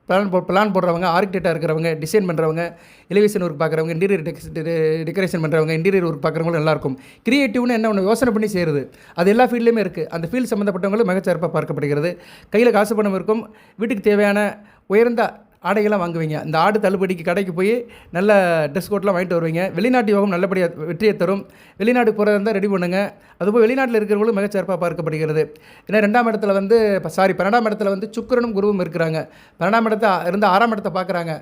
பிளான் போடுறவங்க, ஆர்கிடெக்டாக இருக்கிறவங்க, டிசைன் பண்ணுறவங்க, எலிவேஷன் ஒர்க் பார்க்குறவங்க, இன்டீரியர் டெக்கரேஷன் பண்ணுறவங்க, இன்டீரியர் ஒர்க் பார்க்குறவங்களும் நல்லாயிருக்கும். கிரியேட்டிவ்னு என்ன ஒன்று யோசனை பண்ணி செய்கிறது, அது எல்லா ஃபீல்ட்லேயுமே இருக்குது. அந்த ஃபீல்டு சம்மந்தப்பட்டவங்களும் மிகச்சிறப்பாக பார்க்கப்படுகிறது. கையில் காசு பணம் இருக்கும். வீட்டுக்கு தேவையான உயர்ந்த ஆடைகள்லாம் வாங்குவீங்க. இந்த ஆடு தள்ளுபடிக்கு கடைக்கு போய் நல்ல ட்ரெஸ் கோட்லாம் வாங்கிட்டு வருவீங்க. வெளிநாட்டு யோகம் நல்லபடியாக வெற்றியை தரும். வெளிநாட்டுக்கு போகிறதா இருந்தால் ரெடி பண்ணுங்கள். அதுபோல் வெளிநாட்டில் இருக்கிறவங்களும் மிகச்சிறப்பாக பார்க்கப்படுகிறது. ஏன்னா 2ஆம் இடத்துல வந்து 12ஆம் இடத்துல வந்து சுக்கிரனும் குருவும் இருக்கிறாங்க. 12ஆம் இடத்த இருந்து 6ஆம் இடத்தை பார்க்குறாங்க.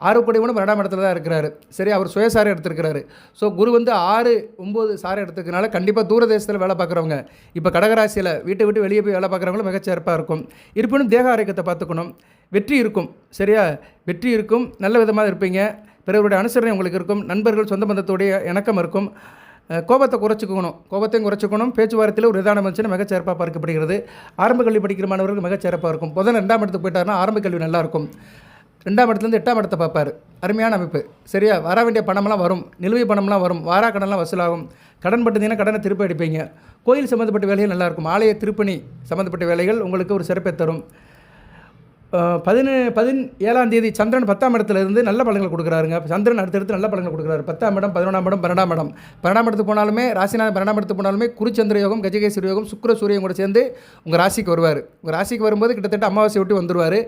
6 கூடியவனும் 12ஆம் இடத்துல தான் இருக்கிறாரு. சரி, அவர் சுயசாரம் எடுத்திருக்கிறாரு. ஸோ குரு வந்து 6, 9 சாரம் எடுத்துக்கிறனால கண்டிப்பாக தூரதேசத்தில் வேலை பார்க்குறவங்க, இப்போ கடகராசியில் வீட்டை விட்டு வெளியே போய் வேலை பார்க்குறவங்களும் மிகச்சிறப்பாக இருக்கும். இருப்பினும் தேக ஆரோக்கியத்தை பார்த்துக்கணும். வெற்றி இருக்கும். சரியா, வெற்றி இருக்கும். நல்ல விதமாக இருப்பீங்க. பிறருடைய அனுசரணை உங்களுக்கு இருக்கும். நண்பர்கள் சொந்த பந்தத்துடைய இணக்கம் இருக்கும். கோபத்தை கோபத்தையும் குறைச்சிக்கணும். பேச்சுவார்த்தையில் ஒரு நிதானம் இருந்துச்சுன்னா மிகச்சிறப்பாக பார்க்கப்படுகிறது. ஆரம்ப கல்வி படிக்கிற மாணவர்கள் மிகச்சிறப்பாக இருக்கும். புதன் 2ஆம் இடத்துக்கு போயிட்டாருன்னா ஆரம்ப கல்வி நல்லாயிருக்கும். 2ஆம் இடத்துலேருந்து 8ஆம் இடத்தை பார்ப்பார். அருமையான அமைப்பு. சரியா, வர வேண்டிய பணம்லாம் வரும். நிலுவை பணம்லாம் வரும். வாரா கடன்லாம் வசூலாகும். கடன் பட்டுந்தீங்கன்னா கடனை திருப்பி அடிப்பீங்க. கோயில் சம்மந்தப்பட்ட வேலைகள் நல்லாயிருக்கும். ஆலய திருப்பணி சம்மந்தப்பட்ட வேலைகள் உங்களுக்கு ஒரு சிறப்பை தரும். 17ஆம் தேதி சந்திரன் 10ஆம் இடத்துல இருந்து நல்ல பலன்கள் கொடுக்குறாருங்க. சந்திரன் அடுத்தடுத்து நல்ல பலன்கள் கொடுக்குறாரு. 10ஆம் இடம், 11ஆம் இடம், 12ஆம் இடம். 12ஆம் இடத்துக்கு போனாலுமே ராசிநாதன் 12ஆம் இடத்துக்கு போனாலுமே குருச்சந்திர யோகம், கஜகேஸ்வரி யோகம், சுக்கிர சூரியன் கூட சேர்ந்து உங்கள் ராசிக்கு வருவார். உங்கள் ராசிக்கு வரும்போது கிட்டத்தட்ட அமாவாசை விட்டு வந்துடுவார்.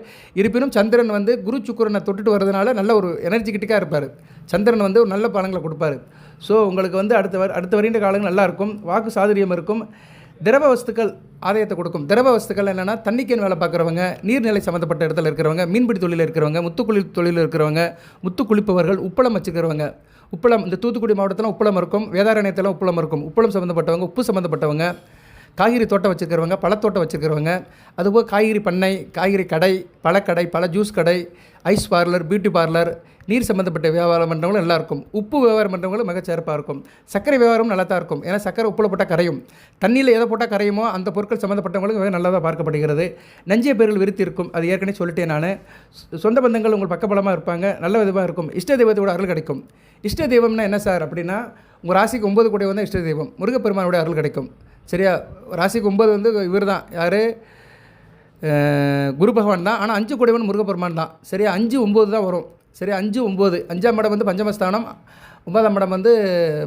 இருப்பினும் சந்திரன் வந்து குரு சுக்கிரனை தொட்டுட்டு வரதுனால நல்ல ஒரு எனர்ஜிக்கிட்டிக்காக இருப்பார். சந்திரன் வந்து ஒரு நல்ல பலன்களை கொடுப்பார். ஸோ உங்களுக்கு வந்து அடுத்த வருகின்ற காலங்கள் நல்லாயிருக்கும். வாக்கு சாதுரியம் இருக்கும். திரவ வஸ்துக்கள் ஆதாயத்தை கொடுக்கும். திரவ வஸ்துக்கள் என்னென்னா தண்ணிக்கேன் வேலை பார்க்குறவங்க, நீர்நிலை சம்மந்தப்பட்ட இடத்துல இருக்கிறவங்க, மீன்பிடி தொழிலில் இருக்கிறவங்க, முத்துக்குளிர் தொழிலில் இருக்கிறவங்க, முத்து குளிப்பவர்கள், உப்பளம் வச்சுக்கிறவங்க. உப்பளம் இந்த தூத்துக்குடி மாவட்டத்தில் உப்பளம் இருக்கும். வேதாரண்யத்தில் உப்பளம் இருக்கும். உப்பளம் சம்மந்தப்பட்டவங்க, உப்பு சம்மந்தப்பட்டவங்க, காய்கறி தோட்டம் வச்சுருக்கிறவங்க, பழத்தோட்டம் வச்சுருக்கிறவங்க, அதுபோல் காய்கறி பண்ணை, காய்கறி கடை, பழக்கடை, பழ ஜூஸ் கடை, ஐஸ் பார்லர், பியூட்டி பார்லர், நீர் சம்மந்தப்பட்ட வியாபாரம் பண்ணுறவங்களும் நல்லாயிருக்கும். உப்பு வியாபாரம் பண்ணுறவங்களும் மிகச்சிறப்பாக இருக்கும். சர்க்கரை வியாபாரம் நல்லா தான் இருக்கும். ஏன்னா சர்க்கரை உப்பில் போட்டால் கரையும். தண்ணியில் எதை போட்டால் கரையுமோ அந்த பொருட்கள் சம்மந்தப்பட்டவங்களுக்கு மிக நல்லதாக பார்க்கப்படுகிறது. நஞ்சிய பேர்கள் விருத்தி இருக்கும். அது ஏற்கனவே சொல்லிட்டேன் நான். சொந்த பந்தங்கள் உங்கள் பக்கபலமாக இருப்பாங்க. நல்ல விதமாக இருக்கும். இஷ்ட தெய்வத்தோட அருள் கிடைக்கும். இஷ்ட தெய்வம்னா என்ன சார் அப்படின்னா, உங்கள் ராசிக்கு 9 கூடிய வந்து இஷ்ட தெய்வம் முருகப்பெருமானுடைய அருள் கிடைக்கும். சரியா, ராசிக்கு 9 வந்து இவர் தான். யார்? குரு பகவான் தான். ஆனால் 5 கூடியவன் முருகப்பெருமான் தான். சரியா, 5, 9 தான் வரும். சரி, 5, 9. 5ஆம் இடம் வந்து பஞ்சமஸ்தானம், 9ஆம் இடம் வந்து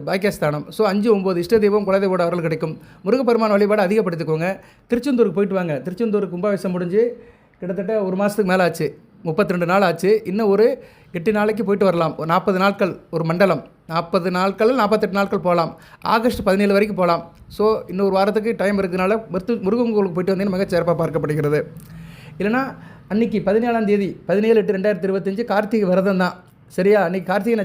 பாக்கியஸ்தானம். ஸோ 5, 9 இஷ்ட தெய்வம் குலதெய்வோட அருள் கிடைக்கும். முருகப்பெருமான் வழிபாடு அதிகப்படுத்திக்கோங்க. திருச்செந்தூருக்கு போயிட்டு வாங்க. திருச்செந்தூருக்கு கும்பாபிஷேகம் முடிஞ்சு கிட்டத்தட்ட 1 மாதத்துக்கு மேலே ஆச்சு. 32 நாள் ஆச்சு. இன்னும் ஒரு 8 நாளைக்கு போயிட்டு வரலாம். ஒரு 40 நாட்கள் ஒரு மண்டலம். 40 நாட்கள் 48 நாட்கள் போகலாம். ஆகஸ்ட் 17 வரைக்கும் போகலாம். ஸோ இன்னும் ஒரு வாரத்துக்கு டைம் இருக்கிறதுனால முருகன் கோவிலுக்கு போயிட்டு வந்தீங்கன்னா மிகச் சிறப்பாக பார்க்கப்படுகிறது. இல்லைனா அன்றைக்கி 17ஆம் தேதி 17/8/2025 கார்த்திகை விரதம் தான். சரியா, அன்றைக்கி கார்த்திகை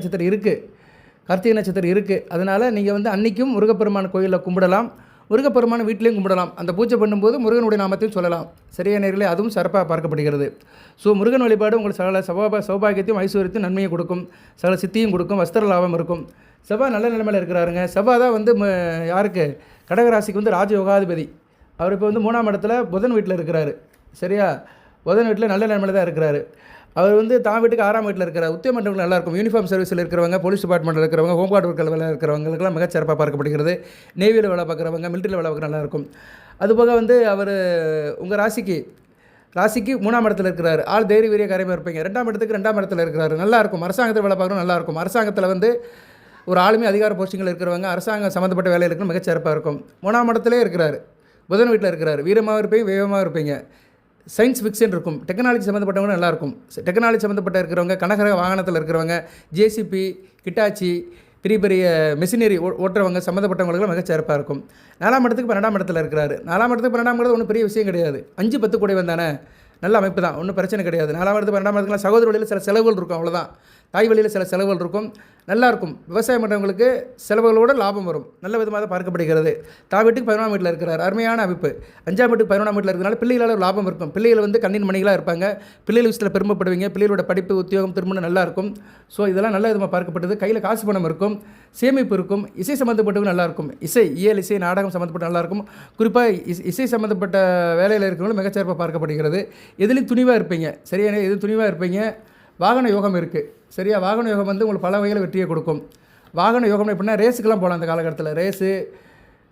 நட்சத்திரம் இருக்குது. அதனால் நீங்கள் வந்து அன்றைக்கும் முருகப்பெருமான் கோயிலில் கும்பிடலாம். முருகப்பெருமான் வீட்டிலையும் கும்பிடலாம். அந்த பூஜை பண்ணும்போது முருகனுடைய நாமத்தையும் சொல்லலாம். சரியா நேர்களே, அதுவும் சிறப்பாக பார்க்கப்படுகிறது. ஸோ முருகன் வழிபாடு உங்களுக்கு சகல சௌபாகியத்தையும் ஐஸ்வர்யத்தையும் நன்மையை கொடுக்கும். சகல சித்தியும் கொடுக்கும். வஸ்திர லாபம் இருக்கும். செவ்வாய் நல்ல நிலைமையில் இருக்கிறாருங்க. செவ்வாய் தான் வந்து யாருக்கு? கடகராசிக்கு வந்து ராஜயோகாதிபதி. அவர் இப்போ வந்து 3ஆம் இடத்துல புதன் வீட்டில் இருக்கிறாரு. சரியா, புதன் வீட்டில் நல்ல நிலைமையில் தான் இருக்கிறாரு. அவர் வந்து தான் வீட்டுக்கு 6ஆம் வீட்டில் இருக்கிறார். உத்தியோகமன்றங்கள் நல்லாயிருக்கும். யூனிஃபார்ம் சர்வீஸில் இருக்கிறவங்க, போலீஸ் டிபார்ட்மெண்ட்டில் இருக்கிறவங்க, ஹோம்கார்டு ஒர்க்கில் வேலை இருக்கிறவங்களுக்குலாம் மிகச்சிறப்பாக பார்க்கப்படுகிறது. நேவியில் வேலை பார்க்குறவங்க, மிலிட்டரியில் வேலை பார்க்குற நல்லாயிருக்கும். அதுபோக வந்து அவர் உங்கள் ராசிக்கு 3ஆம் இடத்துல இருக்கிறார். ஆள் தைரிய வீரிய காரியமாக இருப்பீங்க. 2ஆம் இடத்துல இருக்கிறாரு. நல்லாயிருக்கும். அரசாங்கத்தில் வேலை பார்க்குறோம், நல்லாயிருக்கும். அரசாங்கத்தில் வந்து ஒரு ஆளுமை அதிகார போஸ்டிங்கில் இருக்கிறவங்க, அரசாங்கம் சம்மந்தப்பட்ட வேலையில் இருக்கணும், மிகச்சிறப்பாக இருக்கும். 3ஆம் இடத்துலேயே இருக்கிறார். புதன் வீட்டில் இருக்கிறார். வீரமாக இருப்பீங்க, வேகமாக இருப்பீங்க. சயின்ஸ் ஃபிக்ஷன் இருக்கும். டெக்னாலஜி சம்மந்தப்பட்டவங்க நல்லாயிருக்கும். டெக்னாலஜி சம்மந்தப்பட்ட இருக்கிறவங்க, கனகர வாகனத்தில் இருக்கிறவங்க, ஜேசிபி, கிட்டாச்சி, பெரிய பெரிய மெஷினரி ஓட்டுறவங்க சம்மந்தப்பட்டவங்களுக்கு மிகச்சிறப்பாக இருக்கும். 4ஆம் இடத்துக்கு 12ஆம் இடத்துல இருக்கிறாரு. 4ஆம் இடத்துக்கு 12ஆம் இடத்துல ஒன்றும் பெரிய விஷயம் கிடையாது. 5, 10 கூடையவன் தானே, நல்ல அமைப்பு தான், ஒன்றும் பிரச்சனை கிடையாது. 4ஆம் இடத்துக்கு 12ஆம் இடத்துக்குலாம் சகோதர வழியில் சில செலவுகள் இருக்கும், அவ்வளோதான். தாய் வழியில் சில செலவுகள் இருக்கும், நல்லாயிருக்கும். விவசாயம் பண்ணுறவங்களுக்கு செலவுகளோட லாபம் வரும், நல்ல விதமாக பார்க்கப்படுகிறது. தான் வீட்டுக்கு 11ஆம் வீட்டில் இருக்கிறார், அருமையான அமைப்பு. 5ஆம் வீட்டுக்கு 11ஆம் வீட்டில் இருக்கிறனால பிள்ளைகளால் லாபம் இருக்கும். பிள்ளைகள் வந்து கண்ணின் மணிகளாக இருப்பாங்க. பிள்ளைகள் விஷயத்தில் பெருமைப்படுவீங்க. பிள்ளைகளோட படிப்பு, உத்தியோகம், திருமணம் நல்லாயிருக்கும். ஸோ இதெல்லாம் நல்ல விதமாக பார்க்கப்படுது. கையில் காசு பணம் இருக்கும், சேமிப்பு இருக்கும். இசை சம்மந்தப்பட்டவங்க நல்லாயிருக்கும். இயல் இசை, நாடகம் சம்மந்தப்பட்ட நல்லாயிருக்கும். குறிப்பாக இசை சம்மந்தப்பட்ட வேலையில் இருக்கிறவங்களும் மிகச்சிறப்பாக பார்க்கப்படுகிறது. எதுலேயும் துணிவாக இருப்பீங்க. சரியான எது துணிவாக இருப்பீங்க. வாகன யோகம் இருக்குது. சரியா, வாகன யோகம் வந்து உங்களுக்கு பல வகையில் வெற்றியை கொடுக்கும். வாகன யோகம் எப்படின்னா ரேஸுக்கெல்லாம் போகலாம். அந்த காலகட்டத்தில் ரேஸு,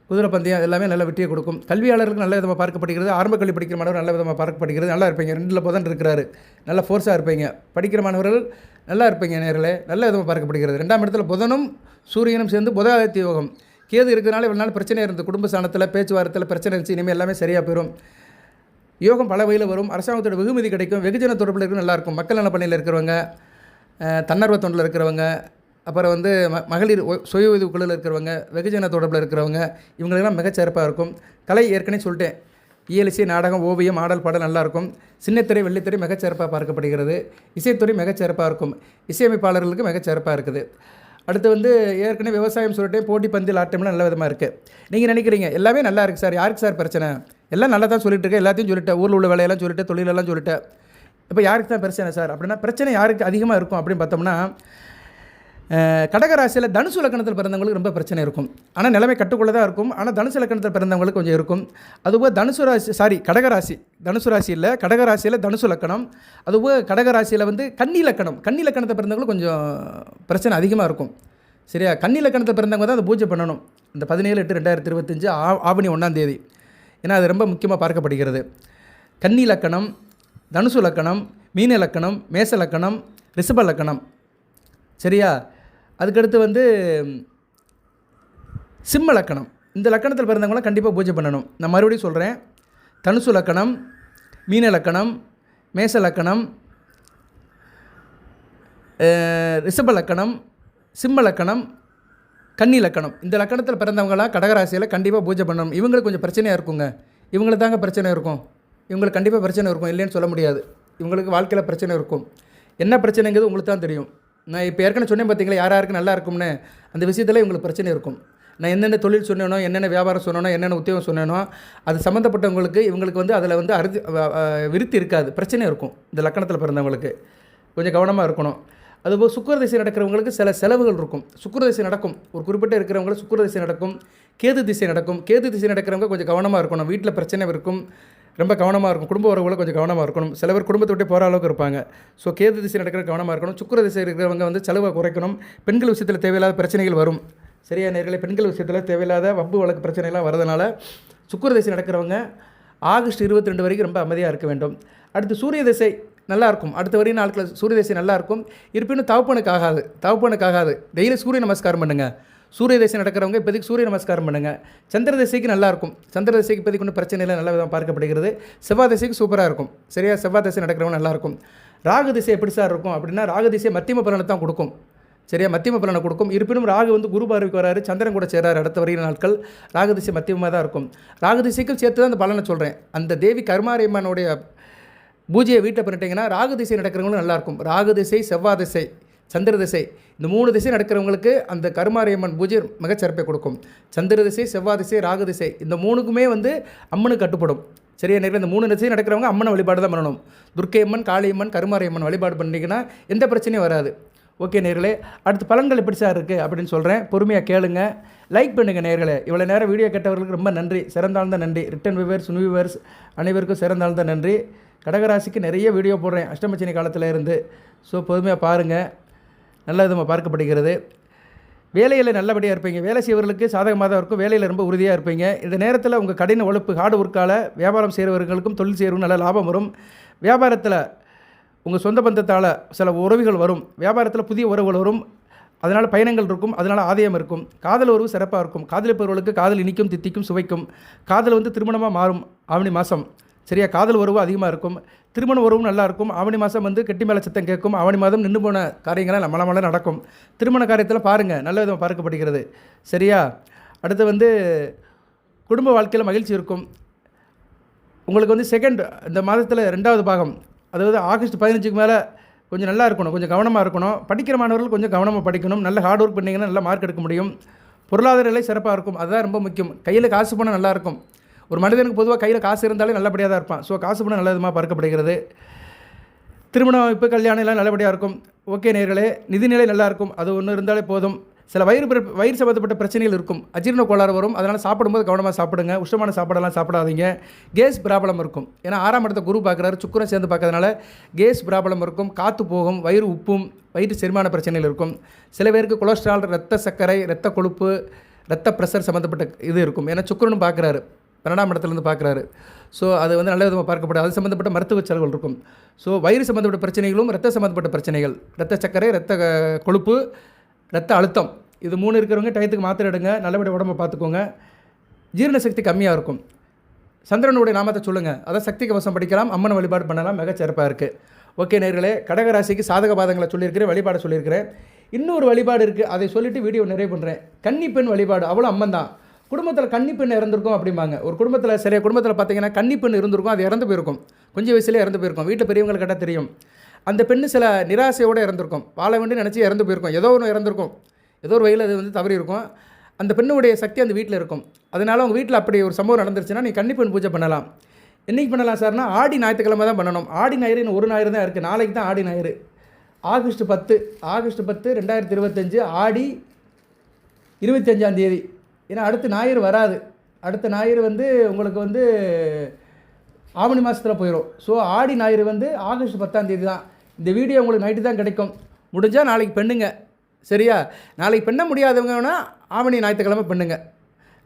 குதிரை பந்தயம் எல்லாமே நல்ல வெற்றியை கொடுக்கும். கல்வியாளர்களுக்கு நல்ல விதமாக பார்க்கப்படுகிறது. ஆரம்ப கல்வி படிக்கிற மாணவர்கள் நல்ல விதமாக பார்க்கப்படுகிறது. நல்லா இருப்பீங்க. 2ல் புதன் இருக்கிறாரு, நல்ல ஃபோர்ஸாக இருப்பீங்க. படிக்கிற மாணவர்கள் நல்லா இருப்பீங்க. நேரில் நல்ல விதமாக பார்க்கப்படுகிறது. 2ஆம் இடத்துல புதனும் சூரியனும் சேர்ந்து புதாதித்ய யோகம். கேது இருக்கிறதுனால இவ்வளோ நாள் பிரச்சனை இருந்தது. குடும்ப ஸ்தானத்தில் பேச்சுவார்த்தையில் பிரச்சனை இருந்துச்சு. இனிமேல் எல்லாமே சரியாக போயிடும். யோகம் பல வகையில் வரும். அரசாங்கத்தோட வெகுமதி கிடைக்கும். வெகுஜன தொடர்பில் இருக்கிற நல்லாயிருக்கும். மக்கள் நல பணியில் இருக்கிறவங்க, தன்னார்வ தொண்டில் இருக்கிறவங்க, அப்புறம் வந்து மகளிர் சுய உதவி குழுவில் இருக்கிறவங்க, வெகுஜன தொடர்பில் இருக்கிறவங்க, இவங்களுக்கெல்லாம் மிகச்சிறப்பாக இருக்கும். கலை ஏற்கனவே சொல்லிட்டேன். இயலிசை, நாடகம், ஓவியம், ஆடல், பாடல் நல்லாயிருக்கும். சின்னத்திரை, வெள்ளித்திரை மிகச்சிறப்பாக பார்க்கப்படுகிறது. இசைத்துறை மிகச்சிறப்பாக இருக்கும். இசையமைப்பாளர்களுக்கு மிகச்சிறப்பாக இருக்குது. அடுத்து வந்து ஏற்கனவே விவசாயம் சொல்லிட்டேன். போட்டி பந்தில் ஆட்டம்லாம் நல்ல விதமாக இருக்குது. நீங்கள் நினைக்கிறீங்க எல்லாமே நல்லா இருக்குது சார், யாருக்கு சார் பிரச்சனை? எல்லாம் நல்லா தான் சொல்லிட்டு இருக்கேன், எல்லாத்தையும் சொல்லிட்டேன், ஊரில் உள்ள வேலையெல்லாம் சொல்லிட்டு, தொழிலெல்லாம் சொல்லிட்டேன். இப்போ யாருக்கு தான் பிரச்சனை சார் அப்படின்னா, பிரச்சனை யாருக்கு அதிகமாக இருக்கும் அப்படின்னு பார்த்தோம்னா, கடகராசியில் தனுசு லக்கணத்தில் பிறந்தவங்களுக்கு ரொம்ப பிரச்சனை இருக்கும். ஆனால் நிலைமை கட்டுக்குள்ளே தான் இருக்கும். ஆனால் தனுசு லக்கணத்தில் பிறந்தவங்களுக்கு கொஞ்சம் இருக்கும். அதுபோல் கடகராசி, தனுசு ராசி இல்லை, கடகராசியில் தனுசு லக்கணம். அதுபோல் கடகராசியில் வந்து கன்னி லக்கணத்தை பிறந்தவங்களுக்கு கொஞ்சம் பிரச்சனை அதிகமாக இருக்கும். சரியா? கன்னி லக்கணத்தில் பிறந்தவங்க தான் அதை பூஜை பண்ணணும். இந்த 17/8/2025 ஆவணி 1ஆம் தேதி. ஏன்னா அது ரொம்ப முக்கியமாக பார்க்கப்படுகிறது. கன்னி லக்கணம், தனுசு லக்கணம், மீன லக்கணம், மேச லக்கணம், ரிஷப லக்கணம். சரியா? அதுக்கடுத்து வந்து சிம்ம லக்கணம். இந்த லக்கணத்தில் பிறந்தவங்களாம் கண்டிப்பாக பூஜை பண்ணணும். நான் மறுபடியும் சொல்கிறேன். தனுசு லக்கணம், மீன லக்கணம், மேச லக்கணம், ரிஷப லக்கணம், சிம்ம லக்கணம், கன்னி லக்கணம். இந்த லக்கணத்தில் பிறந்தவங்களாம் கடகராசியில் கண்டிப்பாக பூஜை பண்ணணும். இவங்களுக்கு கொஞ்சம் பிரச்சனையாக இருக்குங்க. இவங்களுக்கு தாங்க பிரச்சனை இருக்கும். இவங்களுக்கு கண்டிப்பாக பிரச்சனை இருக்கும், இல்லைன்னு சொல்ல முடியாது. இவங்களுக்கு வாழ்க்கையில் பிரச்சனை இருக்கும். என்ன பிரச்சனைங்கிறது உங்களுக்கு தான் தெரியும். நான் இப்போ ஏற்கனவே சொன்னேன் பார்த்தீங்களா, யாருக்கு நல்லா இருக்கும்னு. அந்த விஷயத்தில் இவங்களுக்கு பிரச்சனை இருக்கும். நான் என்னென்ன தொழில் சொன்னேனோ, என்னென்ன வியாபாரம் சொன்னேனோ, என்னென்ன உத்தியோகம் சொன்னேனோ, அது சம்மந்தப்பட்டவங்களுக்கு இவங்களுக்கு வந்து அதில் வந்து விருத்தி இருக்காது, பிரச்சனை இருக்கும். இந்த லக்கணத்தில் பிறந்தவங்களுக்கு கொஞ்சம் கவனமாக இருக்கணும். அதுபோல் சுக்கிர திசை நடக்கிறவங்களுக்கு சில செலவுகள் இருக்கும். சுக்கிர திசை நடக்கும், ஒரு குறிப்பிட்ட இருக்கிறவங்களுக்கு சுக்கிர திசை நடக்கும், கேது திசை நடக்கும். கேது திசை நடக்கிறவங்க கொஞ்சம் கவனமாக இருக்கணும். வீட்டில் பிரச்சனை இருக்கும், ரொம்ப கவனமாக இருக்கும். குடும்ப உறவுகளை கொஞ்சம் கவனமாக இருக்கணும். சில பேர் குடும்பத்தை விட்டு போகிற அளவுக்கு இருப்பாங்க. ஸோ கேது திசை நடக்கிற கவனமாக இருக்கணும். சுக்கிர திசை இருக்கிறவங்க வந்து செலவை குறைக்கணும். பெண்கள் விஷயத்தில் தேவையில்லாத பிரச்சனைகள் வரும். சரியா நேர்களே? பெண்கள் விஷயத்தில் தேவையில்லாத வம்பு வழக்கு பிரச்சனைலாம் வரதுனால சுக்கிர திசை நடக்கிறவங்க ஆகஸ்ட் 22 வரைக்கும் ரொம்ப அமைதியாக இருக்க வேண்டும். அடுத்து சூரிய திசை நல்லாயிருக்கும். அடுத்த வரையும் நாட்கள் சூரிய திசை நல்லாயிருக்கும். இருப்பினும் தவப்பனுக்கு ஆகாது. டெய்லி சூரிய நமஸ்காரம் பண்ணுங்கள். சூரிய திசை நடக்கிறவங்க இப்போதைக்கு சூரிய நமஸ்காரம் பண்ணுங்கள். சந்திர திசைக்கு நல்லாயிருக்கும். சந்திர திசைக்கு இப்போதைக்கு ஒன்றும் பிரச்சனை இல்லை, நல்ல விதமாக பார்க்கப்படுகிறது. செவ்வாய் திசைக்கு சூப்பராக இருக்கும். சரியா? செவ்வாய் திசை நடக்கிறவங்க நல்லாயிருக்கும். ராகு திசை எப்படி சார் இருக்கும் அப்படின்னா, ராகு திசை மத்தியம பலனை தான் கொடுக்கும். சரியா? மத்தியம பலனை கொடுக்கும். இருப்பினும் ராகு வந்து குரு பார்வைக்கு வராரு, சந்திரன் கூட சேராரு. அடுத்த வரையில் நாட்கள் ராகு திசை மத்தியமாக தான் இருக்கும். ராகு திசைக்கும் சேர்த்து தான் அந்த பலனை சொல்கிறேன். அந்த தேவி கருமாரியம்மனுடைய பூஜையை வீட்டை பண்ணிட்டீங்கன்னா ராகு திசை நடக்கிறவங்களும் நல்லாயிருக்கும். ராகு திசை, செவ்வாய் திசை, சந்திர திசை, இந்த 3 திசை நடக்கிறவங்களுக்கு அந்த கருமாரியம்மன் பூஜை மிகச்சிறப்பை கொடுக்கும். சந்திர திசை, செவ்வாய் திசை, ராகு திசை, இந்த 3க்குமே வந்து அம்மனுக்கு கட்டுப்படும். சரியா நேரில்? இந்த 3 திசை நடக்கிறவங்க அம்மனை வழிபாடு தான் பண்ணணும். துர்க்கையம்மன், காளியம்மன், கருமாரியம்மன் வழிபாடு பண்ணிங்கன்னா எந்த பிரச்சனையும் வராது. ஓகே நேர்களே, அடுத்து பலன்கள் எப்படி சார் இருக்குது அப்படின்னு சொல்கிறேன். பொறுமையாக கேளுங்க, லைக் பண்ணுங்கள் நேர்களே. இவ்வளோ நேரம் வீடியோ கேட்டவர்களுக்கு ரொம்ப நன்றி, சிறந்தாழ்ந்த நன்றி. ரிட்டன் வியூவர்ஸ், நியூ வியூவர்ஸ் அனைவருக்கும் சிறந்தாழ்ந்த நன்றி. கடகராசிக்கு நிறைய வீடியோ போடுறேன் அஷ்டமச்சனி காலத்தில் இருந்து. ஸோ பொறுமையாக பாருங்கள், நல்ல விதமாக பார்க்கப்படுகிறது. வேலையில் நல்லபடியாக இருப்பீங்க. வேலை செய்வர்களுக்கு சாதகமாக தான் இருக்கும். வேலையில் ரொம்ப உறுதியாக இருப்பீங்க. இந்த நேரத்தில் உங்கள் கடின உழைப்பு, ஹார்டு ஒர்க்கால் வியாபாரம் செய்கிறவர்களுக்கும் தொழில் செய்கிறவங்க நல்ல லாபம் வரும். வியாபாரத்தில் உங்கள் சொந்த பந்தத்தால் சில உறவுகள் வரும். வியாபாரத்தில் புதிய உறவுகள் வரும். அதனால் பயணங்கள் இருக்கும், அதனால் ஆதாயம் இருக்கும். காதல் உறவு சிறப்பாக இருக்கும். காதலிப்பவர்களுக்கு காதல் இனிக்கும், தித்திக்கும், சுவைக்கும். காதல் வந்து திருமணமாக மாறும் ஆவணி மாதம். சரியா? காதல் உறவு அதிகமாக இருக்கும். திருமண உறவும் நல்லாயிருக்கும். ஆவணி மாதம் வந்து கெட்டி மேலே சத்தம் கேட்கும். ஆவணி மாதம் நின்று போன காரியங்களாம் மழை நடக்கும். திருமண காரியத்தில் பாருங்கள், நல்ல விதமாக பார்க்கப்படுகிறது. சரியா? அடுத்து வந்து குடும்ப வாழ்க்கையில் மகிழ்ச்சி இருக்கும். உங்களுக்கு வந்து இந்த மாதத்தில் 2வது பாகம், அதாவது ஆகஸ்ட் 15க்கு மேலே கொஞ்சம் நல்லா இருக்கணும், கொஞ்சம் கவனமாக இருக்கணும். படிக்கிற மாணவர்கள் கொஞ்சம் கவனமாக படிக்கணும். நல்ல ஹார்ட் ஒர்க் பண்ணிங்கன்னா நல்ல மார்க் எடுக்க முடியும். பொருளாதார நிலை சிறப்பாக இருக்கும். அதுதான் ரொம்ப முக்கியம். கையில் காசு பணம் நல்லாயிருக்கும். ஒரு மனிதனுக்கு பொதுவாக கையில் காசு இருந்தாலே நல்லபடியாக தான் இருப்பான். ஸோ காசு பணம் நல்ல விதமாக பார்க்கப்படுகிறது. திருமணம், இப்போ கல்யாணம் எல்லாம் நல்லபடியாக இருக்கும். ஓகே நேர்களே, நிதிநிலை நல்லாயிருக்கும். அது ஒன்று இருந்தாலே போதும். சில வயிறு சம்மந்தப்பட்ட பிரச்சனைகள் இருக்கும். அஜீரண கோளாறு வரும். அதனால் சாப்பிடும்போது கவனமாக சாப்பிடுங்க. உஷ்ணமான சாப்பாடெல்லாம் சாப்பிடாதீங்க. கேஸ் ப்ராப்ளம் இருக்கும். ஏன்னா 6ஆம் இடத்தை குரு பார்க்குறாரு, சுக்கிரன் சேர்ந்து பார்க்கறதுனால கேஸ் ப்ராப்ளம் இருக்கும். காற்று போகும், வயிறு உப்பும், வயிறு செரிமான பிரச்சனைகள் இருக்கும். சில பேருக்கு கொலஸ்ட்ரால், ரத்த சர்க்கரை, ரத்த கொழுப்பு, ரத்த ப்ரெஷர் சம்மந்தப்பட்ட இது இருக்கும். ஏன்னா சுக்கிரனும் பார்க்குறாரு, 12ஆம் இடத்துலேருந்து பார்க்குறாரு. ஸோ அது வந்து நல்ல விதமாக பார்க்கப்படும். அது சம்மந்தப்பட்ட மருத்துவ செலவுகள் இருக்கும். ஸோ வயிறு சம்மந்தப்பட்ட பிரச்சனைகளும், ரத்த சம்மந்தப்பட்ட பிரச்சனைகள், ரத்த சர்க்கரை, ரத்த கொழுப்பு, ரத்த அழுத்தம், இது 3 இருக்கிறவங்க டயத்துக்கு மாத்திரை எடுங்க. நல்லபடியாக உடம்பை பார்த்துக்கோங்க. ஜீரண சக்தி கம்மியாக இருக்கும். சந்திரனுடைய நாமத்தை சொல்லுங்கள், அதை சக்தி கவசம் படிக்கலாம், அம்மன் வழிபாடு பண்ணலாம், மிக சிறப்பாக இருக்குது. ஓகே நேயர்களே, கடகராசிக்கு சாதக பாதங்களை சொல்லியிருக்கிறேன், வழிபாடு சொல்லியிருக்கிறேன். இன்னொரு வழிபாடு இருக்குது, அதை சொல்லிவிட்டு வீடியோ நிறைவு பண்ணுறேன். கன்னிப்பெண் வழிபாடு, அவ்வளோ அம்மன் தான். குடும்பத்தில் கன்னிப்பெண் இறந்துருக்கும் அப்படிம்பாங்க. ஒரு குடும்பத்தில் சில குடும்பத்தில் பார்த்தீங்கன்னா கன்னிப்பெண் இருந்திருக்கும், அது இறந்து போயிருக்கும், கொஞ்சம் வயசுலேயே இறந்து போயிருக்கும். வீட்டில் பெரியவங்களுக்கு கேட்டால் தெரியும். அந்த பெண்ணு சில நிராசையோடு இறந்துருக்கும், வாழ வேண்டி நினச்சி இறந்து போயிருக்கும், ஏதோ ஒன்று இறந்துருக்கும், ஏதோ ஒரு வகையில் அது தவறி இருக்கும். அந்த பெண்ணுடைய சக்தி அந்த வீட்டில் இருக்கும். அதனால் உங்கள் வீட்டில் அப்படி ஒரு சம்பவம் நடந்துருச்சுன்னா நீ கன்னிப்பெண் பூஜை பண்ணலாம். என்றைக்கு பண்ணலாம் சார்னா, ஆடி ஞாயிற்றுக்கிழமை தான் பண்ணணும். ஆடி ஞாயிறு இன்னும் ஒரு ஞாயிறு தான் இருக்குது, நாளைக்கு தான் ஆடி ஞாயிறு. ஆகஸ்ட் 10 2025 ஆடி 25ஆம் தேதி. ஏன்னா அடுத்த ஞாயிறு வராது, அடுத்த ஞாயிறு உங்களுக்கு ஆவணி மாதத்தில் போயிடும். ஸோ ஆடி ஞாயிறு ஆகஸ்ட் 10ஆம் தேதி தான். இந்த வீடியோ உங்களுக்கு நைட்டு தான் கிடைக்கும். முடிஞ்சால் நாளைக்கு பெண்ணுங்க, சரியா? நாளைக்கு பண்ண முடியாதவங்க வேணால் ஆவணி ஞாயிற்றுக்கிழமை பண்ணுங்க.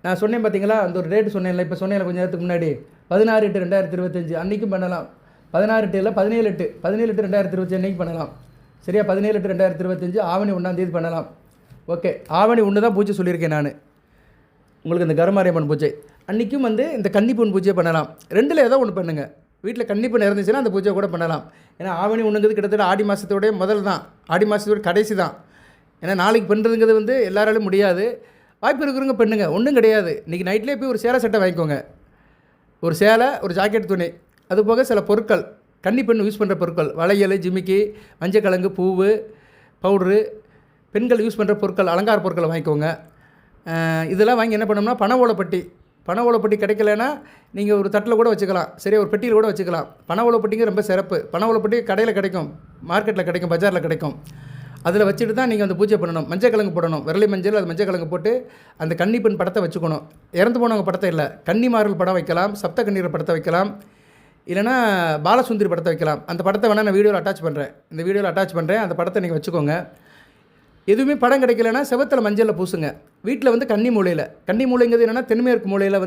நான் சொன்னேன் பார்த்தீங்களா, அந்த ஒரு டேட்டு சொன்னேன்ல, இப்போ சொன்னேன் கொஞ்சம் நேரத்துக்கு முன்னாடி, 16/8/2025 அன்றைக்கும் பண்ணலாம். 16/8 இல்லை 17/8/2025 அன்றைக்கி பண்ணலாம், சரியா? 17/8/2025 ஆவணி 1ஆம் தேதி பண்ணலாம். ஓகே, ஆவணி 1 தான் பூஜை சொல்லியிருக்கேன் நான் உங்களுக்கு. இந்த கருமாரியம்மன் பூஜை அன்றைக்கும் இந்த கன்னிப்பெண் பூஜையை பண்ணலாம். ரெண்டில் ஏதோ ஒன்று பண்ணுங்கள். வீட்டில் கன்னிப்பெண் இருந்துச்சுன்னா அந்த பூஜை கூட பண்ணலாம். ஏன்னா ஆவணி 1ங்கிறது கிட்டத்தட்ட ஆடி மாதத்தோடைய முதல் தான், ஆடி மாதத்தோட கடைசி தான். ஏன்னா நாளைக்கு பண்ணுறதுங்கிறது எல்லாராலும் முடியாது. வாய்ப்பு இருக்கிறவங்க பண்ணுங்க, ஒன்றும் கிடையாது. இன்றைக்கி நைட்லேயே போய் ஒரு சேலை சட்டை வாங்கிக்கோங்க, ஒரு சேலை, ஒரு ஜாக்கெட் துணி, அது போக சில பொருட்கள், கன்னிப்பெண் யூஸ் பண்ணுற பொருட்கள், வளையல், ஜிமிக்கி, மஞ்சக்கிழங்கு, பூவு, பவுட்ரு, பெண்கள் யூஸ் பண்ணுற பொருட்கள், அலங்கார பொருட்களை வாங்கிக்கோங்க. இதெல்லாம் வாங்கி என்ன பண்ணோம்னா, பண ஓலைப்பட்டி கிடைக்கலன்னா நீங்கள் ஒரு தட்டில் கூட வச்சுக்கலாம், சரியா? ஒரு பெட்டியில் கூட வச்சுக்கலாம். பண ஓலைப்பட்டிங்க ரொம்ப சிறப்பு. பண ஓலைப்பட்டி கடையில் கிடைக்கும், மார்க்கெட்டில் கிடைக்கும், பஜாரில் கிடைக்கும். அதில் வச்சுட்டு தான் நீங்கள் பூஜை பண்ணணும். மஞ்சக்கிழங்கு போடணும், விரலி மஞ்சள், அது மஞ்சக்கிழங்கு போட்டு அந்த கன்னிப்பெண் படத்தை வச்சுக்கணும். இறந்து போனவங்க படத்தை இல்லை, கன்னிமார்கள் படம் வைக்கலாம், சப்த கண்ணீர் படத்தை வைக்கலாம், இல்லைனா பாலசுந்தரி படத்தை வைக்கலாம். அந்த படத்தை வேணால் நான் வீடியோவில் அட்டாச் பண்ணுறேன், இந்த வீடியோவில் அட்டாச் பண்ணுறேன். அந்த படத்தை நீங்கள் வச்சுக்கோங்க. எதுவுமே படம் கிடைக்கலன்னா செவத்தில் மஞ்சளில் பூசுங்க. வீட்டில் கன்னி மூலைங்கிறது என்னென்னா, தென்மேற்கு மூலையில்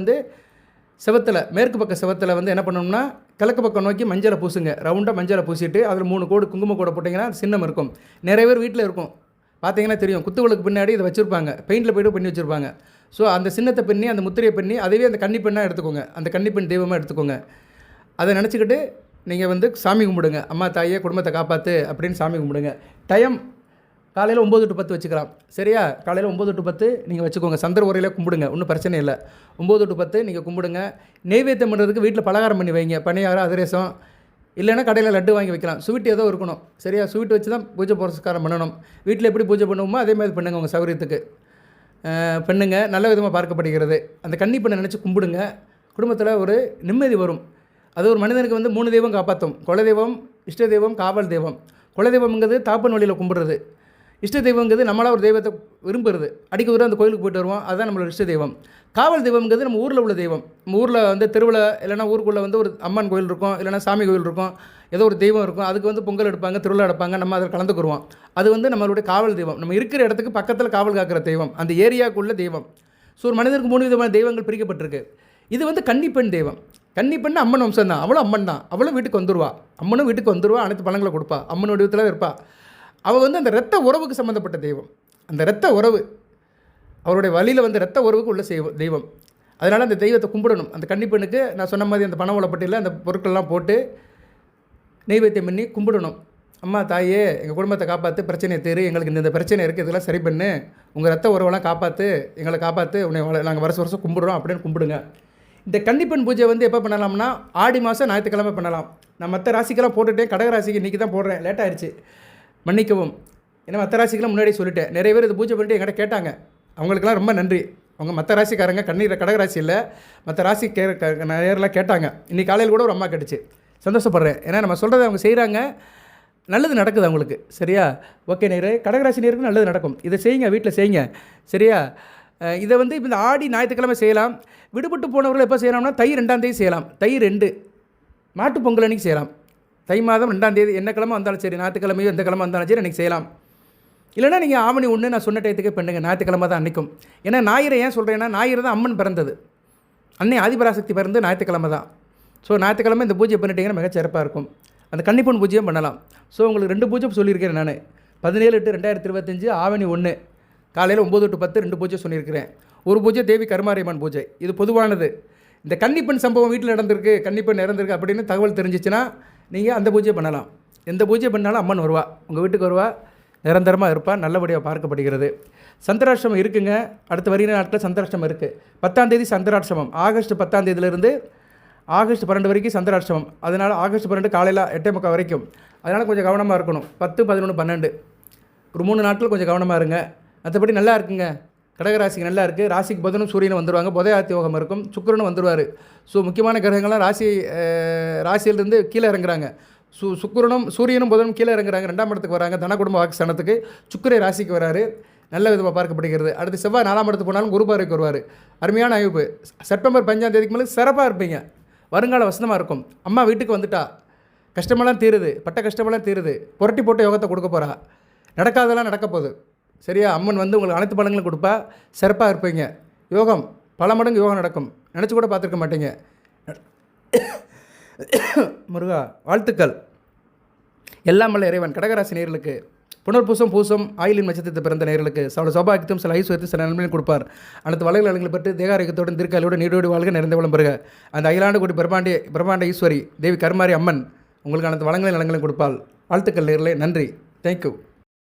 செவத்தில், மேற்கு பக்க செவத்தில் என்ன பண்ணணும்னா, கிழக்கு பக்கம் நோக்கி மஞ்சளை பூசுங்க. ரவுண்டாக மஞ்சளை பூசிட்டு அதில் 3 கோடு குங்கும கோடை போட்டிங்கன்னா சின்னம் இருக்கும். நிறைய பேர் வீட்டில் இருக்கும், பார்த்தீங்கன்னா தெரியும். குத்துவிளக்கு பின்னாடி இதை வச்சுருப்பாங்க, பெயிண்டில் போய்ட்டு பண்ணி வச்சுருப்பாங்க. ஸோ அந்த சின்னத்தை பண்ணி, அந்த முத்திரையை பண்ணி, அதுவே அந்த கன்னிப்பெண்ணாக எடுத்துக்கோங்க, அந்த கன்னிப்பெண் தெய்வமாக எடுத்துக்கோங்க. அதை நினச்சிக்கிட்டு நீங்கள் சாமி கும்பிடுங்க. அம்மா தாயே குடும்பத்தை காப்பாற்று அப்படின்னு சாமி கும்பிடுங்க. டைம் காலையில் 9 to 10 வச்சுக்கலாம், சரியா? காலையில் 9 to 10 நீங்கள் வச்சுக்கோங்க. சந்திர உரையில் கும்பிடுங்க, ஒன்றும் பிரச்சனை இல்லை. 9 to 10 நீங்கள் கும்பிடுங்க. நெய்வேத்தியம் பண்ணுறதுக்கு வீட்டில் பலகாரம் பண்ணி வைங்க, பணியாரம், அதிரசம், இல்லைன்னா கடையில் லட்டு வாங்கி வைக்கலாம். ஸ்வீட் ஏதோ இருக்கணும், சரியா? ஸ்வீட் வச்சு தான் பூஜை புரஸ்காரம் பண்ணணும். வீட்டில் எப்படி பூஜை பண்ணுவோமோ அதே மாதிரி பண்ணுங்க, உங்கள் சௌகரியத்துக்கு பெண்ணுங்க நல்ல விதமாக பார்க்கப்படுகிறது. அந்த கன்னிப்பெண்ணை நினச்சி கும்பிடுங்க. குடும்பத்தில் ஒரு நிம்மதி வரும். அது ஒரு மனிதனுக்கு 3 தெய்வம் காப்பாற்றும். குலதெய்வம், இஷ்ட தெய்வம், காவல் தெய்வம். குலதெய்வம்ங்கிறது தாப்பன் வழியில் கும்பிடுறது. இஷ்ட தெய்வங்கிறது நம்மளால் ஒரு தெய்வத்தை விரும்புறது, அடிக்க தூரம் அந்த கோயிலுக்கு போய்ட்டு வருவோம், அதுதான் நம்மளோட இஷ்ட தெய்வம். காவல் தெய்வம்ங்கிறது நம்ம ஊரில் உள்ள தெய்வம். நம்ம ஊரில் திருவிழா இல்லைனா ஊருக்குள்ளே ஒரு அம்மன் கோயில் இருக்கும், இல்லைனா சாமி கோயில் இருக்கும், ஏதோ ஒரு தெய்வம் இருக்கும். அதுக்கு பொங்கல் எடுப்பாங்க, திருவிழா எடுப்பாங்க, நம்ம அதில் கலந்துக்குருவோம். அது நம்மளுடைய காவல் தெய்வம். நம்ம இருக்கிற இடத்துக்கு பக்கத்தில் காவல் காக்கிற தெய்வம், அந்த ஏரியாவுக்குள்ள தெய்வம். ஸோ ஒரு மனிதனுக்கு 3 விதமான தெய்வங்கள் பிரிக்கப்பட்டிருக்கு. இது கன்னிப்பெண் தெய்வம். கன்னிப்பெண் அம்மன் வம்சம் தான், அவளும் அம்மன் தான். அவளும் வீட்டுக்கு வந்துடுவா, அம்மனும் வீட்டுக்கு வந்துடுவா, அனைத்து பழங்களை கொடுப்பா, அம்மன் வடிவத்தில் இருப்பா. அவள் அந்த இரத்த உறவுக்கு சம்மந்தப்பட்ட தெய்வம். அந்த இரத்த உறவு, அவருடைய வழியில் இரத்த உறவுக்கு உள்ள தெய்வம். அதனால் அந்த தெய்வத்தை கும்பிடணும். அந்த கன்னிப்பெண்ணுக்கு நான் சொன்ன மாதிரி அந்த பண ஓலைப்பட்டியில் அந்த பொருட்கள்லாம் போட்டு நெய்வேத்தியம் பண்ணி கும்பிடணும். அம்மா தாயே எங்கள் குடும்பத்தை காப்பாற்று, பிரச்சனையை தீரு, எங்களுக்கு இந்த பிரச்சனை இருக்குது, இதெல்லாம் சரி பண்ணு, உங்கள் ரத்த உறவெல்லாம் காப்பாற்று, எங்களை காப்பாற்று, உன்னை நாங்கள் வருஷம் கும்பிடுறோம் அப்படின்னு கும்பிடுங்க. இந்த கன்னிப்பெண் பூஜை எப்போ பண்ணலாம்னா, ஆடி மாதம் ஞாயிற்றுக்கிழமை பண்ணலாம். நான் மற்ற ராசிக்கெல்லாம் போட்டுவிட்டேன், கடகராசிக்கு இன்றைக்கி தான் போடுறேன், லேட் ஆயிடுச்சு, மன்னிக்கவும். ஏன்னா மற்ற ராசிக்கெல்லாம் முன்னாடி சொல்லிட்டேன். நிறைய பேர் இது பூஜை பண்ணிட்டு என்கிட்ட கேட்டாங்க, அவங்களுக்கெல்லாம் ரொம்ப நன்றி. அவங்க மற்ற ராசிக்காரங்க, கடகராசி இல்லை, மற்ற ராசி நேரெலாம் கேட்டாங்க. இன்றைக்கி காலையில் கூட ஒரு அம்மா கேட்டுச்சு, சந்தோஷப்படுறேன். ஏன்னா நம்ம சொல்கிறத அவங்க செய்கிறாங்க, நல்லது நடக்குது அவங்களுக்கு, சரியா? ஓகே நேரே, கடகராசி நேருக்கு நல்லது நடக்கும். இதை செய்யுங்க, வீட்டில் செய்யுங்க, சரியா? இதை இப்போ இந்த ஆடி ஞாயிற்றுக்கிழமை செய்யலாம். விடுபட்டு போனவர்கள் எப்போ செய்யலாம்னா, தை 2ஆம் தேதி செய்யலாம். தை 2 மாட்டு பொங்கல் அன்றைக்கி செய்யலாம். தை மாதம் 2ஆம் தேதி என்ன கிழமை வந்தாலும் சரி, ஞாயிற்றுக்கிழமையோ எந்த கிழமை வந்தாலும் சரி அன்றைக்கி செய்யலாம். இல்லைனா நீங்கள் ஆவணி 1 நான் சொன்ன டயத்துக்கே பண்ணுங்க, ஞாயிற்றுக்கிழமை தான் அன்றைக்கும். ஏன்னா ஞாயிறு ஏன் சொல்கிறேன்னா, ஞாயிறு தான் அம்மன் பிறந்தது, அன்னை ஆதிபராசக்தி பிறந்து ஞாயிற்றுக்கிழமை தான். ஸோ ஞாயிற்றுக்கிழமை இந்த பூஜை பண்ணிட்டீங்கன்னா மிகச்சிறப்பாக இருக்கும். அந்த கன்னிப்பெண் பூஜையும் பண்ணலாம். ஸோ உங்களுக்கு 2 பூஜை சொல்லியிருக்கிறேன் நான். 17/8/2025 ஆவணி 1 காலையில் 9 to 10 2 பூஜை சொல்லியிருக்கிறேன். ஒரு பூஜை தேவி கருமாரியம்மன் பூஜை, இது பொதுவானது. இந்த கன்னிப்பெண் சம்பவம் வீட்டில் நடந்திருக்கு, கன்னிப்பெண் இறந்திருக்கு அப்படின்னு தகவல் தெரிஞ்சிச்சுன்னா நீங்கள் அந்த பூஜையை பண்ணலாம். எந்த பூஜை பண்ணாலும் அம்மன் வருவா, உங்கள் வீட்டுக்கு வருவா, நிரந்தரமாக இருப்பாள், நல்லபடியாக பார்க்கப்படுகிறது. சந்திராஷ்டமம் இருக்குங்க. அடுத்து வருகிற நாட்களில் சந்திராஷ்டமம் இருக்குது. 10ஆம் தேதி சந்திராஷ்டமம். ஆகஸ்ட் 10ஆம் தேதியிலிருந்து ஆகஸ்ட் 12 வரைக்கும் சந்திராஷ்டமம். அதனால் ஆகஸ்ட் 12 காலையில் 8:45 வரைக்கும். அதனால் கொஞ்சம் கவனமாக இருக்கணும். 10, 11, 12 ஒரு 3 நாட்கள் கொஞ்சம் கவனமாக இருங்க. மற்றபடி நல்லா இருக்குங்க. கடகராசிக்கு நல்லா இருக்குது. ராசிக்கு புதனும் சூரியனும் வந்துடுவாங்க. புதயாத்தி யோகம் இருக்கும். சுக்கிரனும் வந்துடுவார். ஸோ முக்கியமான கிரகங்கள்லாம் ராசியிலிருந்து கீழே இறங்குறாங்க. சுக்கிரனும் சூரியனும் புதனும் கீழே இறங்குறாங்க. 2ஆம் இடத்துக்கு வராங்க. தன குடும்ப வாக்குஸ்தானத்துக்கு. சுக்கிர ராசிக்கு வராரு. நல்ல விதமாக பார்க்கப்படுகிறது. அடுத்து செவ்வாய் 4ஆம் இடத்துக்கு போனாலும் குரு பார்வைக்கு வருவார். அருமையான அமைப்பு. செப்டம்பர் 5ஆம் தேதிக்கு மேலே சிறப்பாக இருப்பீங்க. வருங்கால வசனமாக இருக்கும். அம்மா வீட்டுக்கு வந்துட்டா, கஷ்டமெல்லாம் தீருது, பட்ட கஷ்டமெல்லாம் தீருது, புரட்டி போட்ட யோகத்தை கொடுக்க போகிறா. நடக்காதெல்லாம் நடக்க போகுது. சரியா? அம்மன் வந்து உங்களுக்கு அனைத்து பலன்களும் கொடுப்பா. சிறப்பாக இருப்பீங்க. யோகம் பல மடங்கு யோகம் நடக்கும். நினச்சி கூட பார்த்துருக்க மாட்டீங்க. முருகா வாழ்த்துக்கள். எல்லாம் வல்ல இறைவன் கடகராசி நேயர்களுக்கு புனர்பூசம் பூசம் ஆயிலின் நட்சத்திரத்தில் பிறந்த நேயர்களுக்கு சில சௌபாகியத்தையும் சில ஐஸ்வர்யத்தையும் சில நன்மையும் கொடுப்பார். அனைத்து வளங்கள் அலங்களை பெற்று தேகாரோக்கியத்தோடு தீர்க்காலோடு நீடோடு வாழ்க நிறைந்த வளம் பெறுக. அந்த அகிலாண்டு கோடி பிரம்மாண்ட ஈஸ்வரி தேவி கருமாரி அம்மன் உங்களுக்கு அனைத்து வளங்களையும் நலங்களையும் கொடுப்பாள். வாழ்த்துக்கள் நேயர்களே. நன்றி. தேங்க்யூ.